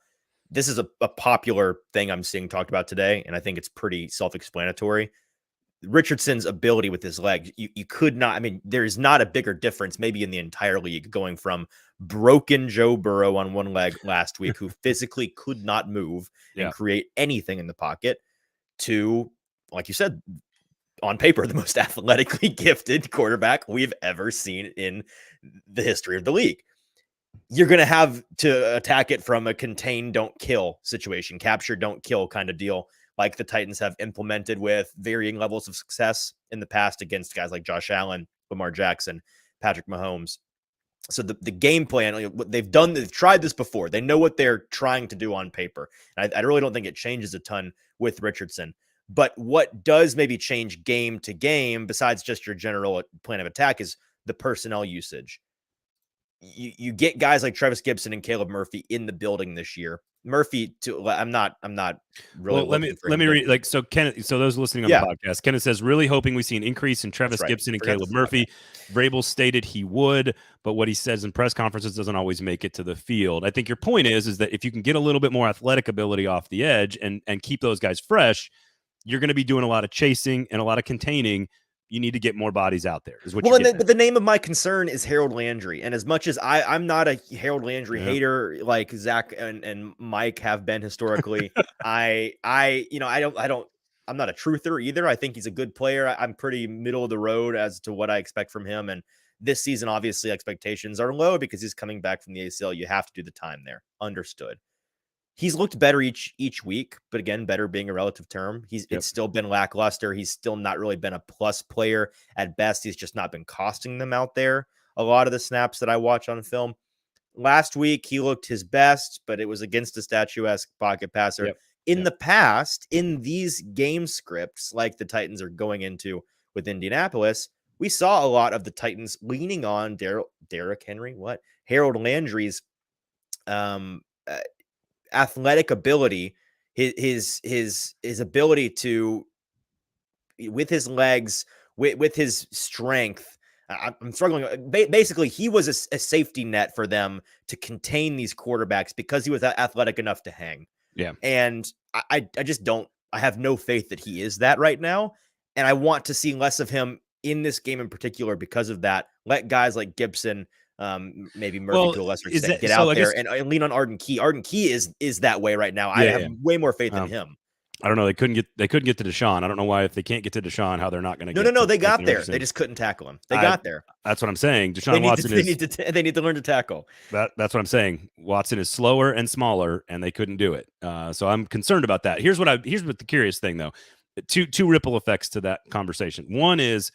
This is a popular thing I'm seeing talked about today, and I think it's pretty self-explanatory. Richardson's ability with his legs, you could not, I mean, there's not a bigger difference maybe in the entire league going from broken Joe Burrow on one leg last week, who physically could not move and create anything in the pocket, to, like you said, on paper, the most athletically gifted quarterback we've ever seen in the history of the league. You're going to have to attack it from a contain, don't kill situation, capture, don't kill kind of deal, like the Titans have implemented with varying levels of success in the past against guys like Josh Allen, Lamar Jackson, Patrick Mahomes. So the game plan, they've tried this before. They know what they're trying to do on paper. And I really don't think it changes a ton with Richardson. But what does maybe change game to game, besides just your general plan of attack, is the personnel usage. You get guys like Travis Gibson and Caleb Murphy in the building this year. Murphy, I'm not really. Well, let me read. Like, so Kenneth, so those listening on the podcast, Kenneth says, really hoping we see an increase in Travis Gibson and Caleb Murphy. Vrabel stated he would, but what he says in press conferences doesn't always make it to the field. I think your point is that if you can get a little bit more athletic ability off the edge and keep those guys fresh, you're going to be doing a lot of chasing and a lot of containing. You need to get more bodies out there. Is what but the name of my concern is Harold Landry. And as much as I'm not a Harold Landry hater like Zach and Mike have been historically, I'm not a truther either. I think he's a good player. I'm pretty middle of the road as to what I expect from him. And this season, obviously, expectations are low because he's coming back from the ACL. You have to do the time there. Understood. He's looked better each week, but again, better being a relative term. It's still been lackluster. He's still not really been a plus player at best. He's just not been costing them out there a lot of the snaps that I watch on film. Last week, he looked his best, but it was against a statuesque pocket passer. In the past, in these game scripts, like the Titans are going into with Indianapolis, we saw a lot of the Titans leaning on Derrick Henry, Harold Landry's athletic ability, his ability to, with his legs, with his strength. I'm struggling. Basically, he was a safety net for them to contain these quarterbacks because he was athletic enough to hang. Yeah. And I just don't, I have no faith that he is that right now. And I want to see less of him in this game in particular because of that. Let guys like Gibson, maybe Murphy to a lesser extent, get out there and lean on Arden Key. Arden Key is that way right now. I have way more faith in him. I don't know. They couldn't get to Deshaun. I don't know why, if they can't get to Deshaun, how they're not going to get. No. They got there. They just couldn't tackle him. They got there. That's what I'm saying. Deshaun Watson they need to learn to tackle. That's what I'm saying. Watson is slower and smaller, and they couldn't do it. So I'm concerned about that. Here's what the curious thing though. Two ripple effects to that conversation. One is,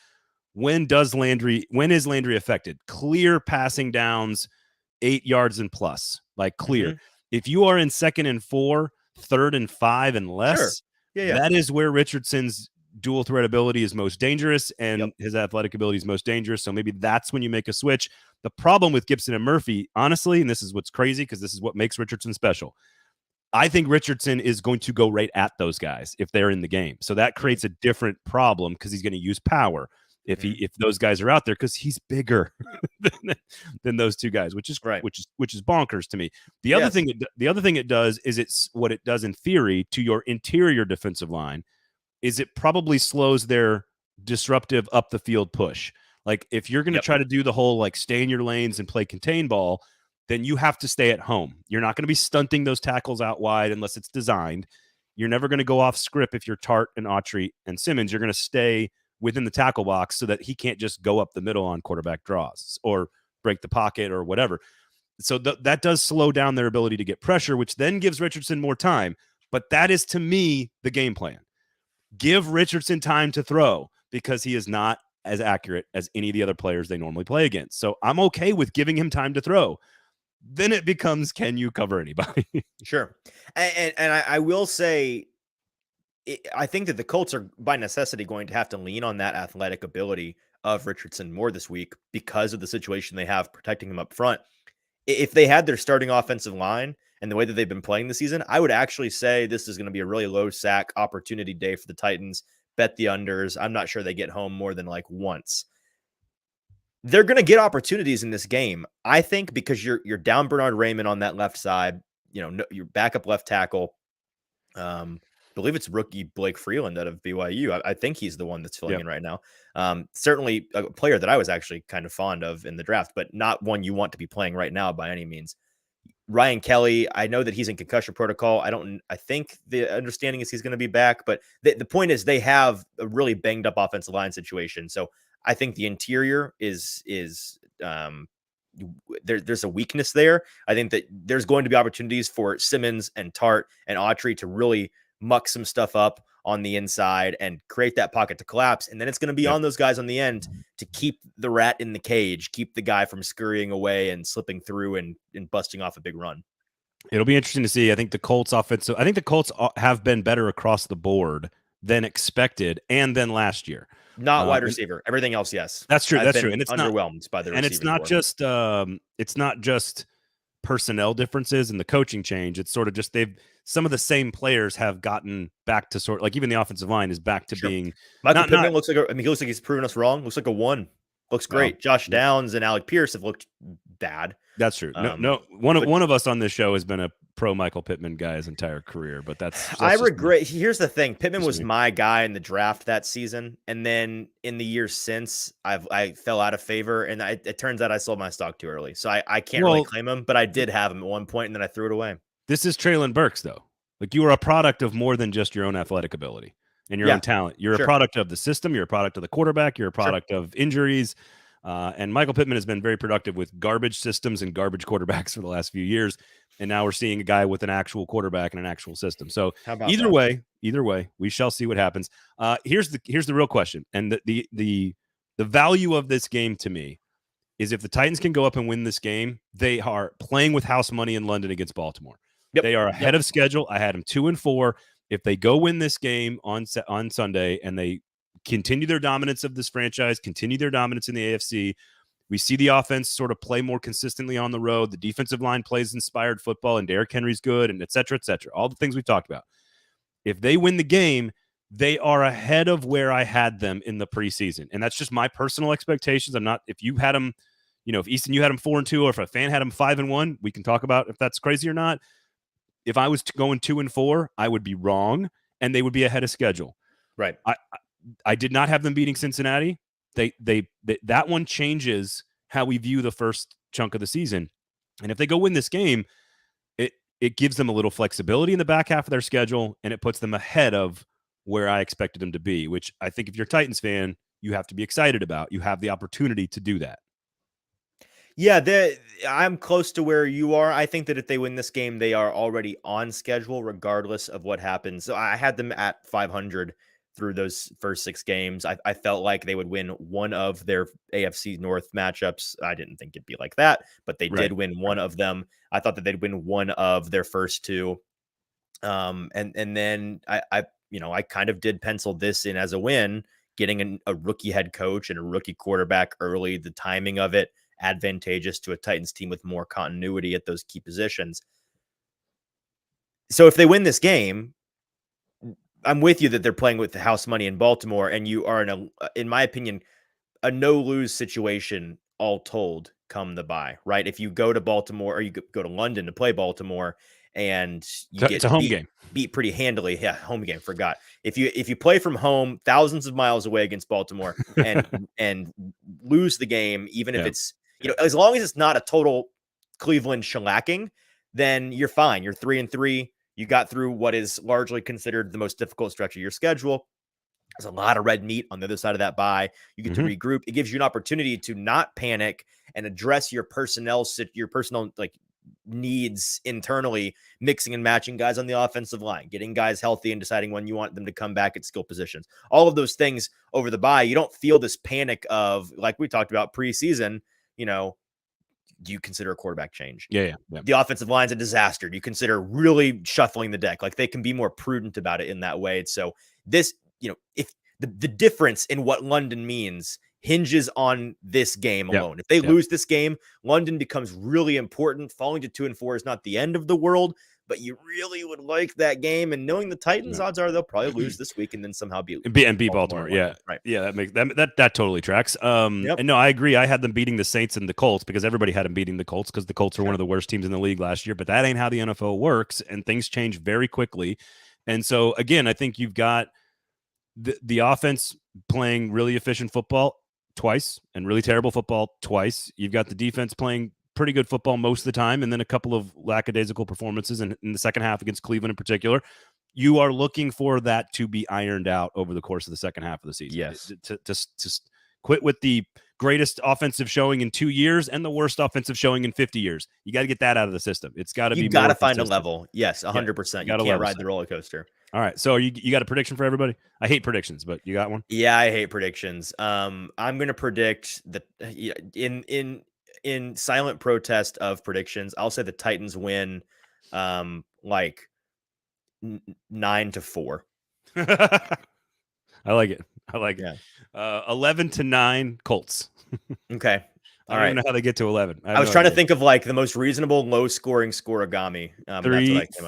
when is Landry affected? Clear passing downs, 8 yards and plus, like clear. If you are in 2nd and 4, 3rd and 5 and Sure. less, Yeah. that is where Richardson's dual threat ability is most dangerous and Yep. his athletic ability is most dangerous. So maybe that's when you make a switch. The problem with Gibson and Murphy, honestly, and this is what's crazy because this is what makes Richardson special. I think Richardson is going to go right at those guys if they're in the game. So that creates a different problem because he's going to use power if those guys are out there because he's bigger than those two guys, which is Right. which is bonkers to me. The other thing it does is it's what it does in theory to your interior defensive line is it probably slows their disruptive up the field push. Like if you're going to try to do the whole like stay in your lanes and play contain ball, then you have to stay at home. You're not going to be stunting those tackles out wide unless it's designed. You're never going to go off script if you're Tart and Autry and Simmons. You're going to stay within the tackle box so that he can't just go up the middle on quarterback draws or break the pocket or whatever. So that does slow down their ability to get pressure, which then gives Richardson more time. But that is, to me, the game plan. Give Richardson time to throw because he is not as accurate as any of the other players they normally play against. So I'm okay with giving him time to throw. Then it becomes, can you cover anybody? Sure. And I will say, I think that the Colts are by necessity going to have to lean on that athletic ability of Richardson more this week because of the situation they have protecting him up front. If they had their starting offensive line and the way that they've been playing this season, I would actually say this is going to be a really low sack opportunity day for the Titans. Bet the unders. I'm not sure they get home more than like once. They're going to get opportunities in this game, I think, because you're down Bernard Raymond on that left side. Your backup left tackle. Believe it's rookie Blake Freeland out of BYU. I think he's the one that's filling in right now. Certainly a player that I was actually kind of fond of in the draft, but not one you want to be playing right now by any means. Ryan Kelly, I know that he's in concussion protocol. I think the understanding is he's going to be back, but the point is they have a really banged up offensive line situation. So I think the interior is there's a weakness there. I think that there's going to be opportunities for Simmons and Tart and Autry to really muck some stuff up on the inside and create that pocket to collapse. And then it's going to be on those guys on the end to keep the rat in the cage, keep the guy from scurrying away and slipping through and busting off a big run. It'll be interesting to see. I think the Colts have been better across the board than expected and than last year. Not wide receiver. Everything else, yes. That's true. That's true. And it's underwhelmed by the and it's not just personnel differences and the coaching change. It's sort of just some of the same players have gotten back to sort, like even the offensive line is back to being. Michael Pittman looks like he looks like he's proven us wrong. Looks like a 1. Looks great. Josh Downs and Alec Pierce have looked bad. That's true. One of us on this show has been a pro Michael Pittman guy his entire career, but that's I regret. Here's the thing: Pittman was my guy in the draft that season, and then in the years since, I fell out of favor, and it turns out I sold my stock too early, so I can't really claim him, but I did have him at one point, and then I threw it away. This is Treylon Burks, though. Like you are a product of more than just your own athletic ability and your own talent. You're a product of the system. You're a product of the quarterback. You're a product of injuries. And Michael Pittman has been very productive with garbage systems and garbage quarterbacks for the last few years. And now we're seeing a guy with an actual quarterback and an actual system. So either way, we shall see what happens. Here's the real question. And the value of this game to me is if the Titans can go up and win this game, they are playing with house money in London against Baltimore. Yep. They are ahead of schedule. I had them 2-4. If they go win this game on Sunday and they continue their dominance of this franchise, continue their dominance in the AFC, we see the offense sort of play more consistently on the road. The defensive line plays inspired football, and Derrick Henry's good, and et cetera, all the things we've talked about. If they win the game, they are ahead of where I had them in the preseason. And that's just my personal expectations. I'm not, if you had them, if Easton, you had them 4-2, or if a fan had them 5-1, we can talk about if that's crazy or not. If I was going 2-4, I would be wrong, and they would be ahead of schedule. Right. I did not have them beating Cincinnati. That one changes how we view the first chunk of the season. And if they go win this game, it gives them a little flexibility in the back half of their schedule, and it puts them ahead of where I expected them to be, which I think if you're a Titans fan, you have to be excited about. You have the opportunity to do that. Yeah, I'm close to where you are. I think that if they win this game, they are already on schedule, regardless of what happens. So I had them at 500 through those first 6 games. I felt like they would win one of their AFC North matchups. I didn't think it'd be like that, but they did win one of them. I thought that they'd win one of their first 2. And then I kind of did pencil this in as a win, getting a rookie head coach and a rookie quarterback early. The timing of it advantageous to a Titans team with more continuity at those key positions. So if they win this game, I'm with you that they're playing with the house money in Baltimore, and you are in my opinion, a no-lose situation all told come the bye, right? If you go to Baltimore or you go to London to play Baltimore and you It's a home game. beat pretty handily. Yeah, home game, forgot. If you play from home thousands of miles away against Baltimore and lose the game, even if it's, as long as it's not a total Cleveland shellacking, then you're fine. You're 3-3. You got through what is largely considered the most difficult stretch of your schedule. There's a lot of red meat on the other side of that bye. You get to regroup. It gives you an opportunity to not panic and address your personal like needs internally, mixing and matching guys on the offensive line, getting guys healthy and deciding when you want them to come back at skill positions. All of those things over the bye, you don't feel this panic of, like we talked about preseason, do you consider a quarterback change? Yeah. The offensive line's a disaster. Do you consider really shuffling the deck? Like, they can be more prudent about it in that way. So this, if the difference in what London means hinges on this game alone. If they lose this game, London becomes really important. Falling to 2-4 is not the end of the world, but you really would like that game. And knowing the Titans, odds are they'll probably lose this week and then somehow beat Baltimore. Yeah, right. Yeah, that totally tracks. And no, I agree. I had them beating the Saints and the Colts because everybody had them beating the Colts because the Colts are one of the worst teams in the league last year. But that ain't how the NFL works, and things change very quickly. And so again, I think you've got the offense playing really efficient football twice and really terrible football twice. You've got the defense playing pretty good football most of the time, and then a couple of lackadaisical performances in the second half against Cleveland in particular. You are looking for that to be ironed out over the course of the second half of the season. Yes. To quit with the greatest offensive showing in 2 years and the worst offensive showing in 50 years. You got to get that out of the system. It's got to be. You got to find a level. Yes, 100%. You can't ride the roller coaster. All right. So you got a prediction for everybody? I hate predictions, but you got one? Yeah, I hate predictions. I'm going to predict that in silent protest of predictions, I'll say the Titans win like 9-4. I like it. Yeah. 11-9 Colts. Okay. I don't even know how they get to 11. I was trying to think of like the most reasonable low scoring scorigami.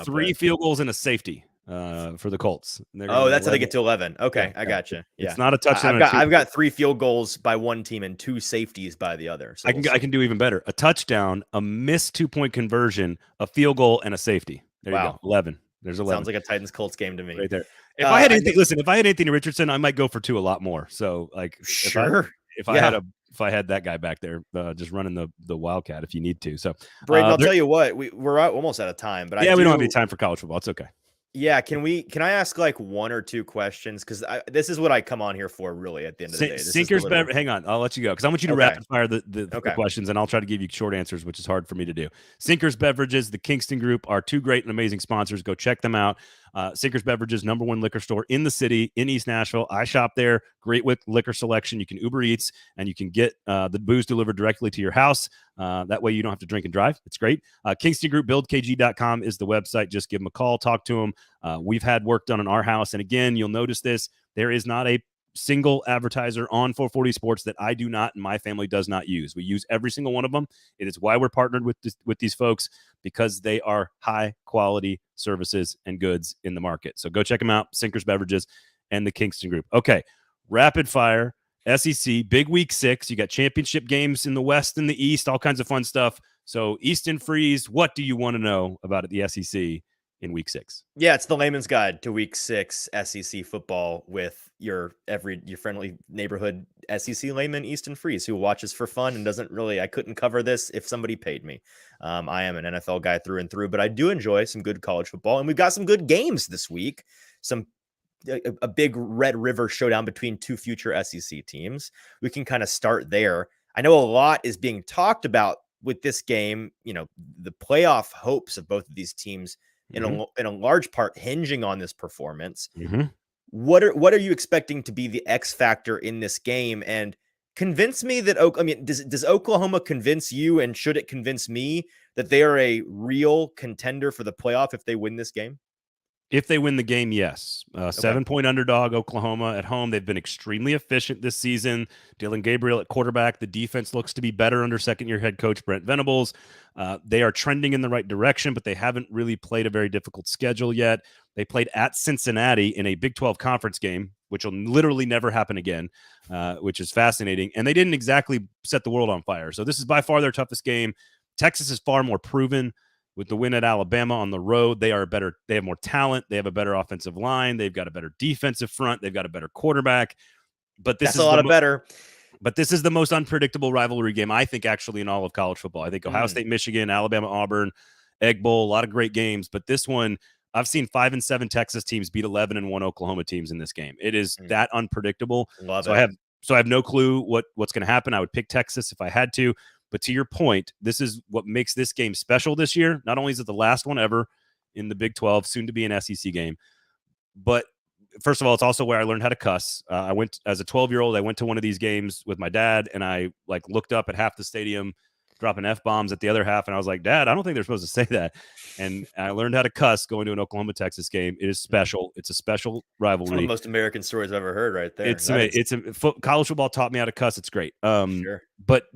Three field goals and a safety for the Colts. That's how they get to 11. Okay, I gotcha. Yeah. It's not a touchdown. I've got 3 field goals by one team and 2 safeties by the other. So I can do even better. A touchdown, a missed 2-point conversion, a field goal, and a safety. There you go. 11. There's 11. Sounds like a Titans Colts game to me. Right there. If I had Anthony Richardson, I might go for 2 a lot more. So like, sure. I had that guy back there, just running the Wildcat, if you need to. So Braden, I'll tell you what, we're almost out of time, but we don't have any time for college football. It's okay. Yeah, can I ask like 1 or 2 questions? Because this is what I come on here for, really. At the end of the day, hang on, I'll let you go because I want you to rapid fire the questions, and I'll try to give you short answers, which is hard for me to do. Sinkers Beverages, the Kingston Group, are 2 great and amazing sponsors. Go check them out. Sinkers Beverages, #1 liquor store in the city, in East Nashville. I shop there. Great with liquor selection. You can Uber Eats, and you can get the booze delivered directly to your house. That way you don't have to drink and drive. It's great. Kingston Group, buildkg.com is the website. Just give them a call, talk to them. We've had work done in our house. And again, you'll notice this. There is not a single advertiser on 440 Sports that I do not and my family does not use. We use every single one of them. It is why we're partnered with these folks, because they are high quality services and goods in the market. So go check them out, Sinkers Beverages and the Kingston Group. Okay, rapid fire, SEC, big week 6. You got championship games in the West and the East, all kinds of fun stuff. So Easton Freeze, what do you want to know about the SEC in week 6? Yeah, it's the layman's guide to week 6 SEC football with your friendly neighborhood SEC layman, Easton Freeze, who watches for fun and doesn't really, I couldn't cover this if somebody paid me. I am an NFL guy through and through, but I do enjoy some good college football, and we've got some good games this week. A big Red River showdown between 2 future SEC teams. We can kind of start there. I know a lot is being talked about with this game, the playoff hopes of both of these teams in a large part hinging on this performance. What are you expecting to be the X factor in this game? And convince me that does Oklahoma convince you, and should it convince me that they are a real contender for the playoff if they win this game? If they win the game, yes. 7-point underdog, Oklahoma at home. They've been extremely efficient this season. Dylan Gabriel at quarterback. The defense looks to be better under second-year head coach Brent Venables. They are trending in the right direction, but they haven't really played a very difficult schedule yet. They played at Cincinnati in a Big 12 conference game, which will literally never happen again, which is fascinating. And they didn't exactly set the world on fire. So this is by far their toughest game. Texas is far more proven. With the win at Alabama on the road, they are better. They have more talent. They have a better offensive line. They've got a better defensive front. They've got a better quarterback. But this That's a lot of better. But this is the most unpredictable rivalry game, I think, actually, in all of college football. I think Ohio State, Michigan, Alabama, Auburn, Egg Bowl, a lot of great games. But this one, I've seen 5-7 Texas teams beat 11-1 Oklahoma teams in this game. It is that unpredictable. Love it. I have no clue what's going to happen. I would pick Texas if I had to. But to your point, this is what makes this game special this year. Not only is it the last one ever in the Big 12, soon to be an SEC game, but first of all, it's also where I learned how to cuss. I went as a 12-year-old. I went to one of these games with my dad, and I looked up at half the stadium, dropping F-bombs at the other half, and I was like, Dad, I don't think they're supposed to say that. And I learned how to cuss going to an Oklahoma-Texas game. It is special. It's a special rivalry. It's one of the most American stories I've ever heard right there. College football taught me how to cuss. It's great. Sure. But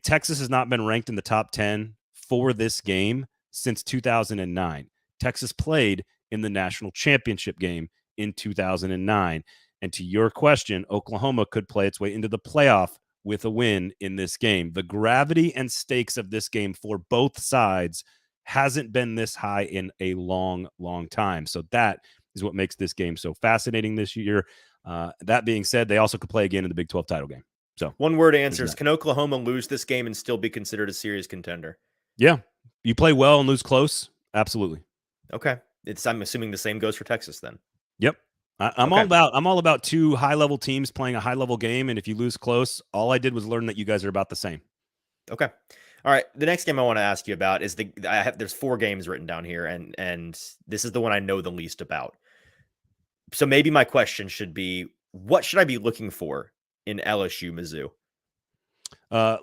Texas has not been ranked in the top 10 for this game since 2009. Texas played in the national championship game in 2009. And to your question, Oklahoma could play its way into the playoff with a win in this game. The gravity and stakes of this game for both sides hasn't been this high in a long, long time. So that is what makes this game so fascinating this year. That being said, they also could play again in the Big 12 title game. So one word answers: can Oklahoma lose this game and still be considered a serious contender? Yeah, you play well and lose close. Absolutely. Okay, I'm assuming the same goes for Texas then. Yep. I'm all about two high-level teams playing a high-level game, and if you lose close, all I did was learn that you guys are about the same. Okay. All right. The next game I want to ask you about is there's 4 games written down here, and this is the one I know the least about. So maybe my question should be, what should I be looking for in LSU Mizzou?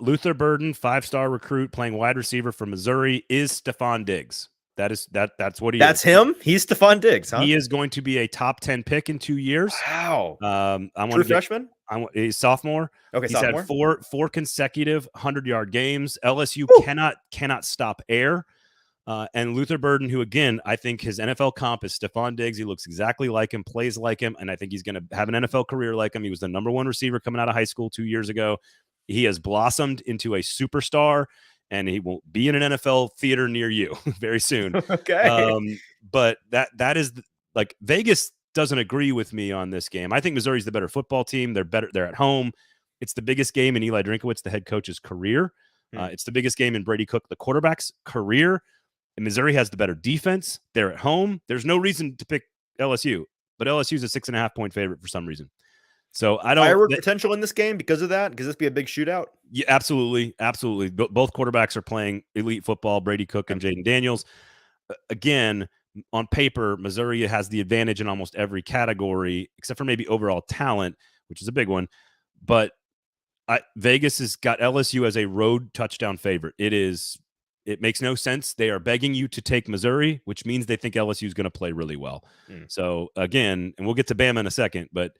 Luther Burden, 5-star recruit playing wide receiver for Missouri, is Stephon Diggs. That's what he is. That's him? He's Stephon Diggs, huh? He is going to be a top 10 pick in 2 years. Wow. True freshman? He's sophomore. Okay, he's sophomore. had four consecutive 100-yard games. LSU cannot stop air. And Luther Burden, who, again, I think his NFL comp is Stephon Diggs. He looks exactly like him, plays like him, and I think he's going to have an NFL career like him. He was the number 1 receiver coming out of high school 2 years ago. He has blossomed into a superstar, and he will be in an NFL theater near you very soon. Okay. But that is Vegas doesn't agree with me on this game. I think Missouri's the better football team. They're better. They're at home. It's the biggest game in Eli Drinkowitz, the head coach's career. It's the biggest game in Brady Cook, the quarterback's career. And Missouri has the better defense. They're at home. There's no reason to pick LSU, but LSU's a 6.5-point favorite for some reason. So I don't firework potential in this game because of that. Because this be a big shootout. Yeah, absolutely. Both quarterbacks are playing elite football. Brady Cook and Jaden Daniels. Again, on paper, Missouri has the advantage in almost every category, except for maybe overall talent, which is a big one. But Vegas has got LSU as a road touchdown favorite. It makes no sense. They are begging you to take Missouri, which means they think LSU is going to play really well. So again, and we'll get to Bama in a second, but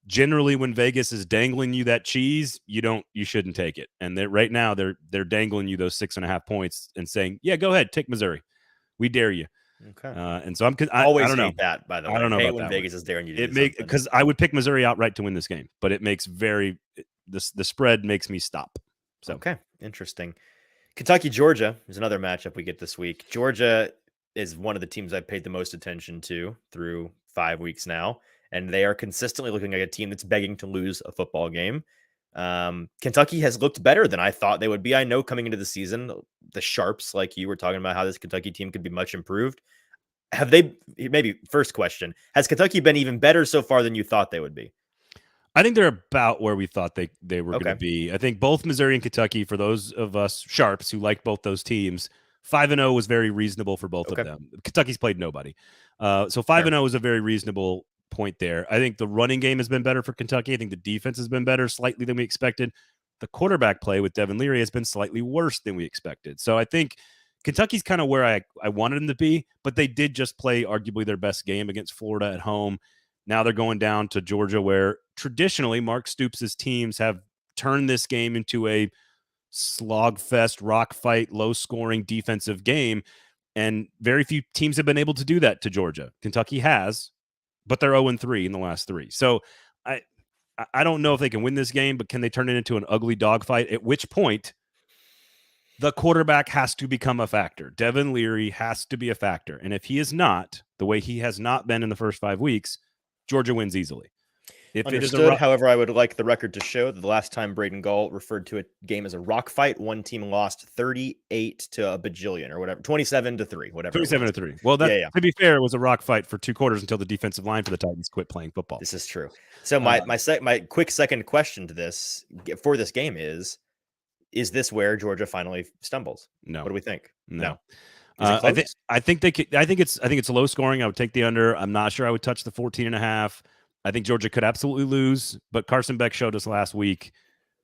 generally when Vegas is dangling you that cheese, you shouldn't take it. And right now they're dangling you those 6.5 points and saying, yeah, go ahead, take Missouri. We dare you. Okay. And so I always don't know that, by the way. I don't know about when that Vegas is daring you to do because I would pick Missouri outright to win this game, but it makes the spread makes me stop. So okay, interesting. Kentucky, Georgia is another matchup we get this week. Georgia is one of the teams I've paid the most attention to through 5 weeks now, and they are consistently looking like a team that's begging to lose a football game. Kentucky has looked better than I thought they would be. I know coming into the season, the Sharps, like you were talking about, how this Kentucky team could be much improved. First question, has Kentucky been even better so far than you thought they would be? I think they're about where we thought they were going to be. I think both Missouri and Kentucky, for those of us Sharps who like both those teams, 5-0 was very reasonable for both of them. Kentucky's played nobody. So 5-0 is a very reasonable point there. I think the running game has been better for Kentucky. I think the defense has been better slightly than we expected. The quarterback play with Devin Leary has been slightly worse than we expected. So I think Kentucky's kind of where I wanted them to be, but they did just play arguably their best game against Florida at home. Now they're going down to Georgia, where traditionally Mark Stoops' teams have turned this game into a slogfest, rock fight, low-scoring defensive game, and very few teams have been able to do that to Georgia. Kentucky has, but they're 0-3 in the last 3. So I don't know if they can win this game, but can they turn it into an ugly dogfight? At which point, the quarterback has to become a factor. Devin Leary has to be a factor. And if he is not, the way he has not been in the first 5 weeks, Georgia wins easily. If Understood. However, I would like the record to show that the last time Braden Gall referred to a game as a rock fight, one team lost 38 to a bajillion or whatever, 27-3, whatever. 27-3. Well, to be fair, it was a rock fight for 2 quarters until the defensive line for the Titans quit playing football. This is true. So my quick second question to this for this game is this where Georgia finally stumbles? No. What do we think? No. I think it's low scoring. I would take the under. I'm not sure I would touch the 14.5. I think Georgia could absolutely lose, but Carson Beck showed us last week,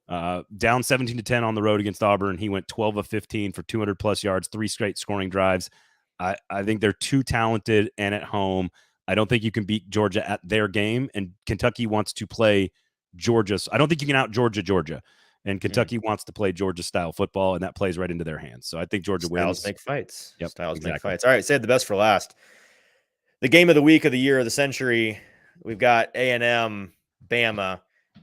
down 17-10 on the road against Auburn. He went 12 of 15 for 200+ yards, 3 straight scoring drives. I think they're too talented, and at home, I don't think you can beat Georgia at their game, and Kentucky wants to play Georgia. I don't think you can out Georgia, and Kentucky wants to play Georgia-style football, and that plays right into their hands. So I think Georgia wins. Styles make fights. Yep, Styles make fights. All right, save the best for last. The game of the week, of the year, of the century. We've got A&M, Bama.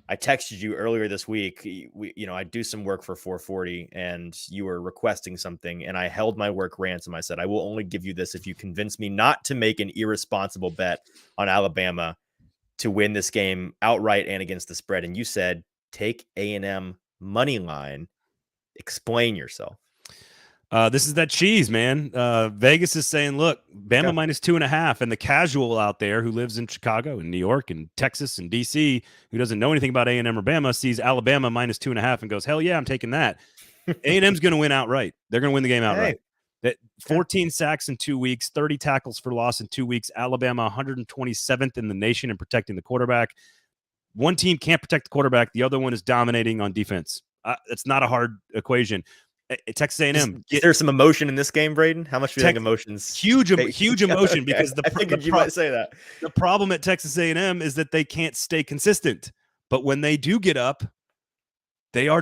I texted you earlier this week. I do some work for 440, and you were requesting something, and I held my work ransom. I said, I will only give you this if you convince me not to make an irresponsible bet on Alabama to win this game outright and against the spread. And you said, take A&M money line. Explain yourself. This is that cheese, man. Vegas is saying, look, Bama minus 2.5, and the casual out there who lives in Chicago and New York and Texas and DC, who doesn't know anything about A&M or Bama, sees Alabama minus 2.5 and goes, hell yeah, I'm taking that. A&M's going to win outright. They're going to win the game outright. That 14 sacks in 2 weeks, 30 tackles for loss in 2 weeks. Alabama 127th in the nation in protecting the quarterback. One team can't protect the quarterback. The other one is dominating on defense. It's not a hard equation. Texas A&M. Is there some emotion in this game, Braden? How much do you think emotions? Huge emotion because I figured you might say that. The problem at Texas A&M is that they can't stay consistent. But when they do get up, they are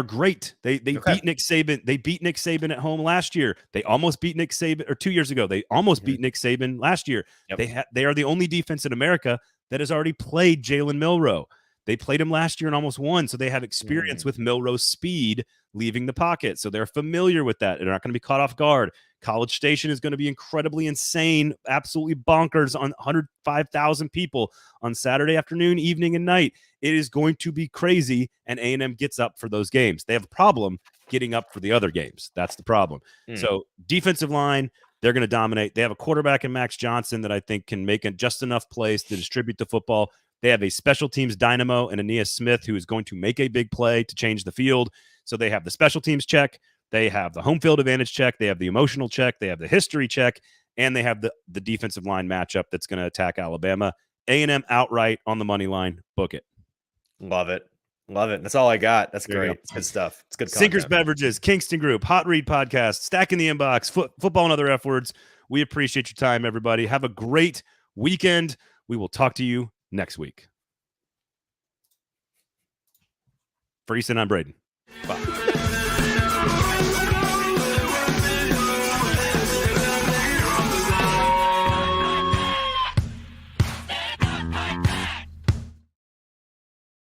great. They beat Nick Saban. They beat Nick Saban at home last year. They almost beat Nick Saban, or 2 years ago. They almost beat Nick Saban last year. Yep. They are the only defense in America that has already played Jalen Milroe. They played him last year and almost won, so they have experience with Milroe's speed leaving the pocket. So they're familiar with that. They're not going to be caught off guard. College Station is going to be incredibly insane, absolutely bonkers on 105,000 people on Saturday afternoon, evening, and night. It is going to be crazy, and A&M gets up for those games. They have a problem getting up for the other games. That's the problem. So defensive line, they're going to dominate. They have a quarterback in Max Johnson that I think can make just enough plays to distribute the football. They have a special teams dynamo and Aeneas Smith who is going to make a big play to change the field. So they have the special teams check. They have the home field advantage check. They have the emotional check. They have the history check. And they have the defensive line matchup that's going to attack Alabama. A&M outright on the money line. Book it. Love it. Love it. That's all I got. That's great. It's good stuff. It's good content. Sinkers Beverages, Kingston Group, Hot Read Podcast, Stack in the Inbox, Football and Other F Words. We appreciate your time, everybody. Have a great weekend. We will talk to you next week. For Easton, I'm Braden.